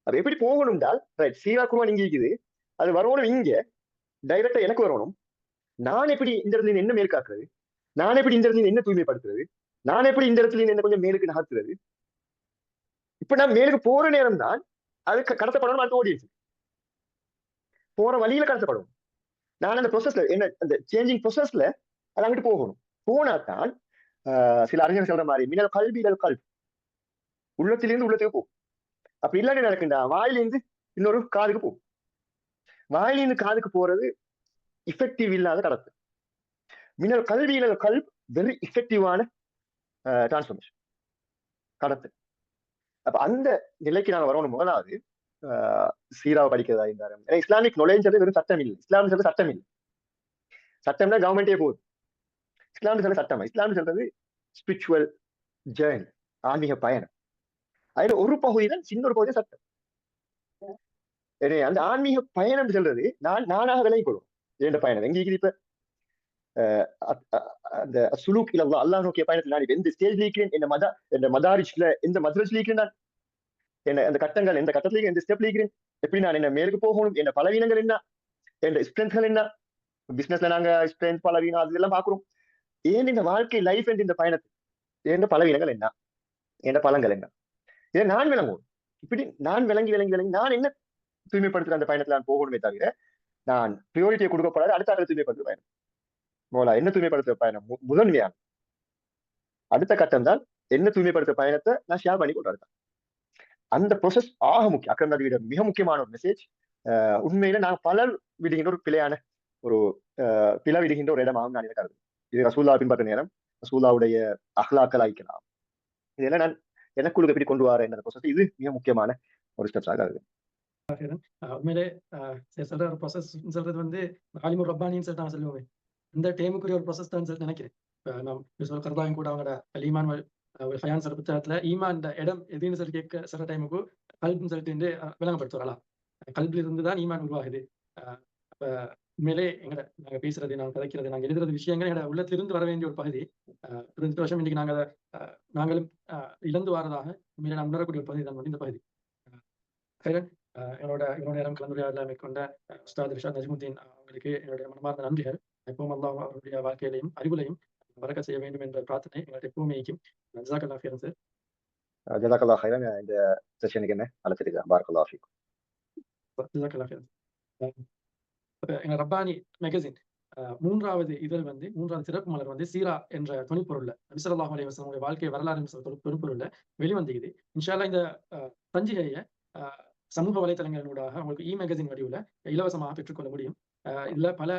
அப்ப எப்படி போகணும் என்றால் ரைட் சீரா குர்ஆன் இங்க இருக்குது, அது வரணும் இங்க டைரக்டா எனக்கு வரணும். நான் எப்படி இந்த இடத்துல என்ன மேற்காக்குறது, நான் எப்படி இந்த இடத்துல என்ன தூய்மைப்படுத்துறது, நான் எப்படி இந்த இடத்துல என்ன கொஞ்சம் மேலுக்கு நகர்த்துறது. இப்ப நான் மேலுக்கு போற நேரம் தான் அது கடத்தப்படணும் அடுத்த ஆடியன்ஸ் போற வழியில கடத்தப்படும். நான் அந்த ப்ரொசஸ்ல என்ன அந்த சேஞ்சிங் ப்ரொசஸ்ல அது அங்கிட்டு போகணும். போனாதான் சில அறிஞர்கள் சொல்ற மாதிரி மினல் கல்வி கல் உள்ளத்திலிருந்து உள்ளத்துக்கு போகும். அப்ப இல்லாட்டி நடக்குண்டா வாயிலிருந்து இன்னொரு காதுக்கு போகும். வாயிலிருந்து காதுக்கு போறது இஃபெக்டிவ் இல்லாத கடத்து. மினல் கல்வியில கல் வெரி இஃபெக்டிவான டிரான்ஸ்ஃபர்மேஷன் கடத்து. அப்ப அந்த நிலைக்கு நாங்க வரணும். முதலாவது சீராவை படிக்கிறதா இருந்தாரு. ஏன்னா இஸ்லாமிக் நுழைஞ்சது வெறும் சட்டம் இல்லை. இஸ்லாம் சொல்றது சட்டம் இல்லை. சட்டம்னா கவர்மெண்டே போகுது. இஸ்லாம் சொல்றது சட்டம். இஸ்லாம் சொல்றது ஸ்பிரிச்சுவல் ஜேர்னி, ஆன்மீக பயணம். அதுல ஒரு பகுதி தான், சின்ன ஒரு பகுதி சட்டம். அந்த ஆன்மீக பயணம் சொல்றது நானாக விலகி கொள்ளும். இரண்டு பயணம் எங்க இப்ப அந்த சுலூக் இல்ல அல்லாஹ் நோக்கிய பயணத்தில் நான் எந்த ஸ்டேஜ்ல இருக்கிறேன், எந்த மதாரிஷ்ல எந்த மதரஸ்ல இருக்கிறேன், நான் என்ன அந்த கட்டங்கள் எந்த கட்டத்துல எந்த ஸ்டெப்ல இருக்கிறேன், எப்படி நான் என்ன மேலுக்கு போகணும், என்ன பலவீனங்கள் என்ன, என் ஸ்ட்ரென்த்கள் என்ன, பிசினஸ்ல நாங்க ஸ்ட்ரென்த் பலவீனம் அதெல்லாம் பாக்குறோம். ஏன் இந்த வாழ்க்கை லைஃப் என்ற இந்த பயணத்தில் எந்த பலவீனங்கள் என்ன, எந்த பலங்கள் என்ன, இதை நான் விளங்குவோம். இப்படி நான் விளங்கி நான் என்ன தூய்மைப்படுத்துற அந்த பயணத்துல நான் போகணுமே தவிர நான் பிரியோரிட்டியை கொடுக்கப்படாது அடுத்த ஆட்டை தூய்மைப்படுத்துற பயணம். மோலா என்ன தூய்மைப்படுத்துற பயணம் முதன்மையான அடுத்த கட்டம் தான் என்ன தூய்மைப்படுத்துற பயணத்தை நான் ஷேர் பண்ணி கொண்டு அந்த ப்ரொசஸ் ஆக முக்கியம். அக்கறம் நபியோட மிக முக்கியமான ஒரு மெசேஜ். உண்மையில நாங்க பலர் விடுகின்ற ஒரு பிழையான ஒரு பிழை விடுகின்ற ஒரு இடமாகவும் நான் கருது. இது ரசூல்லா பின்பற்ற நேரம் ரசூல்லாவுடைய அஹ்லாக்கள் ஆயிக்கலாம். இதெல்லாம் நான் எனக்குள்ள எப்படி கொண்டு வர என்ன ப்ரொசஸ், இது மிக முக்கியமான ஒரு ஸ்டெப்ஸாக இருக்குது. உண்மையிலே சொல்ற ஒரு ப்ரொசஸ் சொல்றது வந்து ஆலிமுர் ரப்பானின்னு சொல்லிட்டு நான் சொல்லுவேன். இந்த டேமுக்குரிய ஒரு ப்ரொசஸ் தான் சொல்லி நினைக்கிறேன். நம்ம கர்தாயும் கூட அவங்களோட ஈமான் ஹயான் சொல்ற புத்தகத்துல ஈமான் இடம் எதுன்னு சொல்லி கேட்க சொல்ற டைமுக்கு கல்ப்னு சொல்லிட்டு விளங்கப்படுத்துவாரலாம். கல்வில இருந்து தான் ஈமான் உருவாகுது. அப்ப உண்மையிலே நாங்க பேசுறது, நாங்க கதைக்கிறது, நாங்க எழுதுறது விஷயங்கள் எங்களோட உள்ளத்திலிருந்து வர வேண்டிய ஒரு பகுதி. 2 வருஷம் இன்னைக்கு நாங்களும் இழந்து வரதாக உண்மையிலே நான் உணரக்கூடிய ஒரு பகுதி தான் இந்த பகுதி. என்னோட நேரம் கலந்துரையாடல மேற்கொண்ட உஸ்தாத் ரிஷாத் நஜ்முத்தீன் அவங்களுக்கு என்னுடைய மனமார்ந்த நன்றிகள். எப்பவும் அல்லாஹ் அவருடைய வாழ்க்கையிலையும் அறிவுலையும் வரக்க செய்ய வேண்டும் என்ற பிரார்த்தனை எங்கள்கிட்ட எப்பவுமே இருக்கும். ஜஸாக்கல்லாஹ் ஹைரன் சார். ஜஸாக்கல்லாஹ் ஹைரன். இந்த செஷனுக்கு என்ன அழைச்சிருக்கேன். பாரக்கல்லாஹ் ஃபீக். ஜஸாக்கல்லாஹ் ஹைரன். எங்க ரப்பானி மேகசின் 3வது இதழ் வந்து 3வது சிறப்பு மலர் வந்து சீரா என்ற துணிப்பொருள்ல நபி ஸல்லல்லாஹு அலைஹி வஸல்லம் வாழ்க்கை வரலாறு என்ற துணிப்பொருள்ல வெளிவந்துக்குது. இன்ஷா அல்லாஹ் இந்த சஞ்சிகையை சமூக வலைத்தளங்களினூடாக உங்களுக்கு மேகசின் வடிவில் இலவசமாக பெற்றுக்கொள்ள முடியும். இதுல பல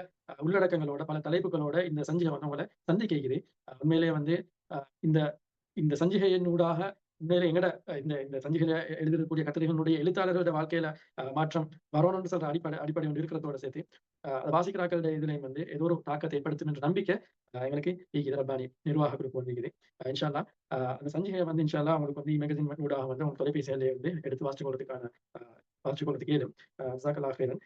உள்ளடக்கங்களோட பல தலைப்புகளோட இந்த சஞ்சிகை வந்து உங்களை சந்திக்கிறது. உண்மையிலேயே வந்து இந்த இந்த சஞ்சிகையினூடாக உண்மையிலே எங்கட இந்த சஞ்சிகையில எழுதக்கூடிய கட்டுரைகளுடைய எழுத்தாளர்களோட வாழ்க்கையில மாற்றம் வரணும்னு சொல்ற அடிப்படை ஒன்று இருக்கிறதோட சேர்த்து அதை வாசிக்கிறாக்களுடைய இதுலையும் வந்து ஏதோ ஒரு தாக்கத்தை ஏற்படுத்தும் என்ற நம்பிக்கை எங்களுக்கு ரப்பானி நிர்வாக குரூப் வந்துக்குது. இன்ஷா அல்லாஹ் அந்த சஞ்சிகையை வந்து இன்ஷா அல்லாஹ் உங்களுக்கு வந்து மேகசின் ஊடாக வந்து உங்க தொலைபேசியிலே வந்து எடுத்து வாசிச்சு கொள்றதுக்கு ஏதும். ஜஸாக்கல்லாஹ் ஹைரன்.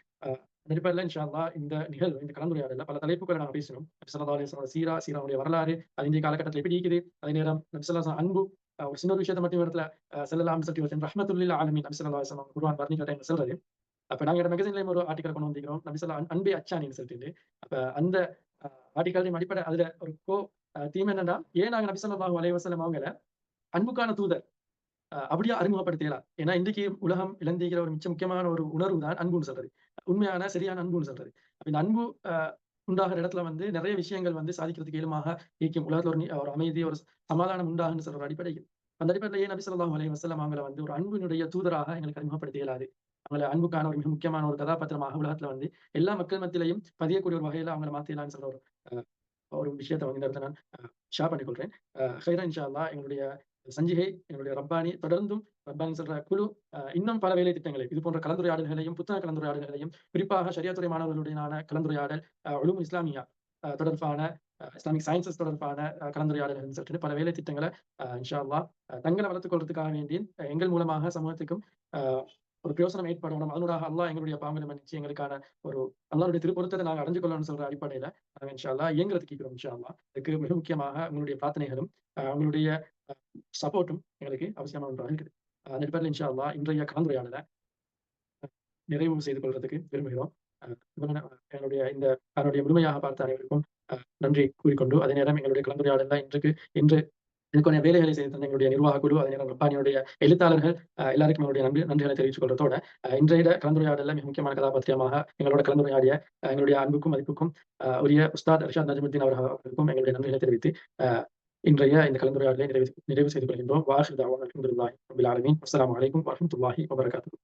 அடிப்படையில் இன்ஷா அல்லாஹ் இந்த நிகழ்வு, இந்த கலந்துரையாடல பல தலைப்புகளை நாங்கள் பேசணும். நபி ஸல்லல்லாஹு அலைஹி வஸல்லம் சீராவுடைய வரலாறு, அது இந்திய காலகட்டத்தில் எப்படி இருக்குது, அதே நேரம் நபி ஸல்லல்லாஹு அலைஹி வஸல்லம் அன்பு, ஒரு சின்ன ஒரு விஷயத்தை மட்டும் இடத்துல ஸல்லல்லாஹு அலைஹி வஸல்லம் ரஹ்மத்துல் லில் ஆலமீன் நபி ஸல்லல்லாஹு அலைஹி வஸல்லம் குர்ஆன் வர்ணிக்கிற டைம்ல சொல்றது. அப்ப நாங்க மேகசின்லயும் ஒரு ஆர்டிகல் கொண்டு வந்திருக்கிறோம், நபி ஸல்லல்லாஹு அன்பே அச்சானின்னு சொல்லிட்டு. அப்ப அந்த ஆர்டிகலின் அடிப்படை அதுல ஒரு தீம் என்னன்னா, ஏன் நாங்க நபி ஸல்லல்லாஹு அலைஹி வஸல்லம் அவங்கள அன்புக்கான தூதர் அப்படியே அறிமுகப்படுத்தலாம். ஏன்னா இன்றைக்கு உலகம் இழந்திருக்கிற ஒரு முக்கியமான ஒரு உணர்வு தான் அன்புன்னு சொல்றது. உண்மையான சரியான அன்புன்னு சொல்றது. இந்த அன்பு உண்டாகிற இடத்துல வந்து நிறைய விஷயங்கள் வந்து சாதிக்கிறதுக்கு இயலுமாக இருக்கும். உலகத்துல ஒரு அமைதி, ஒரு சமாதானம் உண்டாகுன்னு சொல்ற ஒரு அடிப்படை. அந்த அடிப்படையில் ஏன் நபி ஸல்லல்லாஹு அலைஹி வஸல்லம் அவங்களை வந்து ஒரு அன்பினுடைய தூதராக எங்களுக்கு அறிமுகப்படுத்த இயலாது. அவங்களை அன்புக்கான ஒரு மிக முக்கியமான ஒரு கதாபாத்திரமாக உலகத்துல வந்து எல்லா மக்கள் மத்தியிலையும் பதியக்கூடிய ஒரு வகையில அவங்களை மாத்திடலாம்னு சொல்ற ஒரு விஷயத்தை வந்து இந்த இடத்துல நான் ஷேர் பண்ணிக்கொள்றேன். ஹைரன் இன்ஷா அல்லாஹ் எங்களுடைய சஞ்சிகை, எங்களுடைய ரப்பானி தொடர்ந்தும் ரப்பானி சொல்ற குழு இன்னும் பல வேலை திட்டங்களை, இது போன்ற கலந்துரையாடல்களையும், புத்தக கலந்துரையாடல்களையும், குறிப்பாக ஷரியாத்துறை மாணவர்களுடனான கலந்துரையாடல், உலூம் இஸ்லாமியா தொடர்பான இஸ்லாமிக் சயின்சஸ் தொடர்பான கலந்துரையாடல்கள் சொல்லிட்டு பல வேலை திட்டங்களை இன்ஷா அல்லாஹ் தங்களை வளர்த்துக் கொள்றதுக்காக வேண்டி எங்கள் மூலமாக சமூகத்துக்கும் ஒரு பிரயோசனம் ஏற்படணும். அதனூடாக அல்லாஹ் எங்களுடைய பாவங்களை மன்னிச்சு எங்களுக்கான ஒரு அல்லாஹ்வுடைய திருப்பொருத்தத்தை நாங்கள் அடைஞ்சு கொள்ளணும்னு சொல்ற அடிப்படையில இன்ஷா அல்லாஹ் இயங்குறதுக்கு இருக்கிறோம். இன்ஷா அல்லாஹ் இதுக்கு மிக முக்கியமாக உங்களுடைய பிரார்த்தனைகளும் உங்களுடைய சப்போர்ட்டும் எங்களுக்கு அவசியமான ஒன்றாக இருக்குது. அந்த அடிப்படையில் இன்ஷா அல்லாஹ் இன்றைய கலந்துரையாடலை நிறைவு செய்து கொள்றதுக்கு விரும்புகிறோம். என்னுடைய முழுமையாக பார்த்த அனைவருக்கும் நன்றி கூறிக்கொண்டு, அதே நேரம் எங்களுடைய கலந்துரையாடல இன்று இதுக்கான வேலைகளை செய்து தந்த எங்களுடைய நிர்வாக குழு, அதே நேரம் ரப்பானியுடைய எழுத்தாளர்கள் எல்லாருக்கும் என்னுடைய நன்றிகளை தெரிவித்துக் கொள்றதோட, இன்றைய கலந்துரையாடல்ல மிக முக்கியமான கதாபாத்திரமாக எங்களோட கலந்துரையாடிய எங்களுடைய அன்புக்கும், மதிப்புக்கும் உரிய உஸ்தாத் ரிஷாத் நஜ்முத்தீன் அவர்களுக்கும் எங்களுடைய நன்றிகளை தெரிவித்து, இன்றைய இந்த கலந்துரையாடலை நிறைவு செய்து கொள்கின்றோம். வ ஆகிரு தஅவானா அல்ஹம்துலில்லாஹி ரப்பில் ஆலமீன். அஸ்ஸலாமு அலைக்கும் வரஹ்மத்துல்லாஹி வபரகாத்துஹு.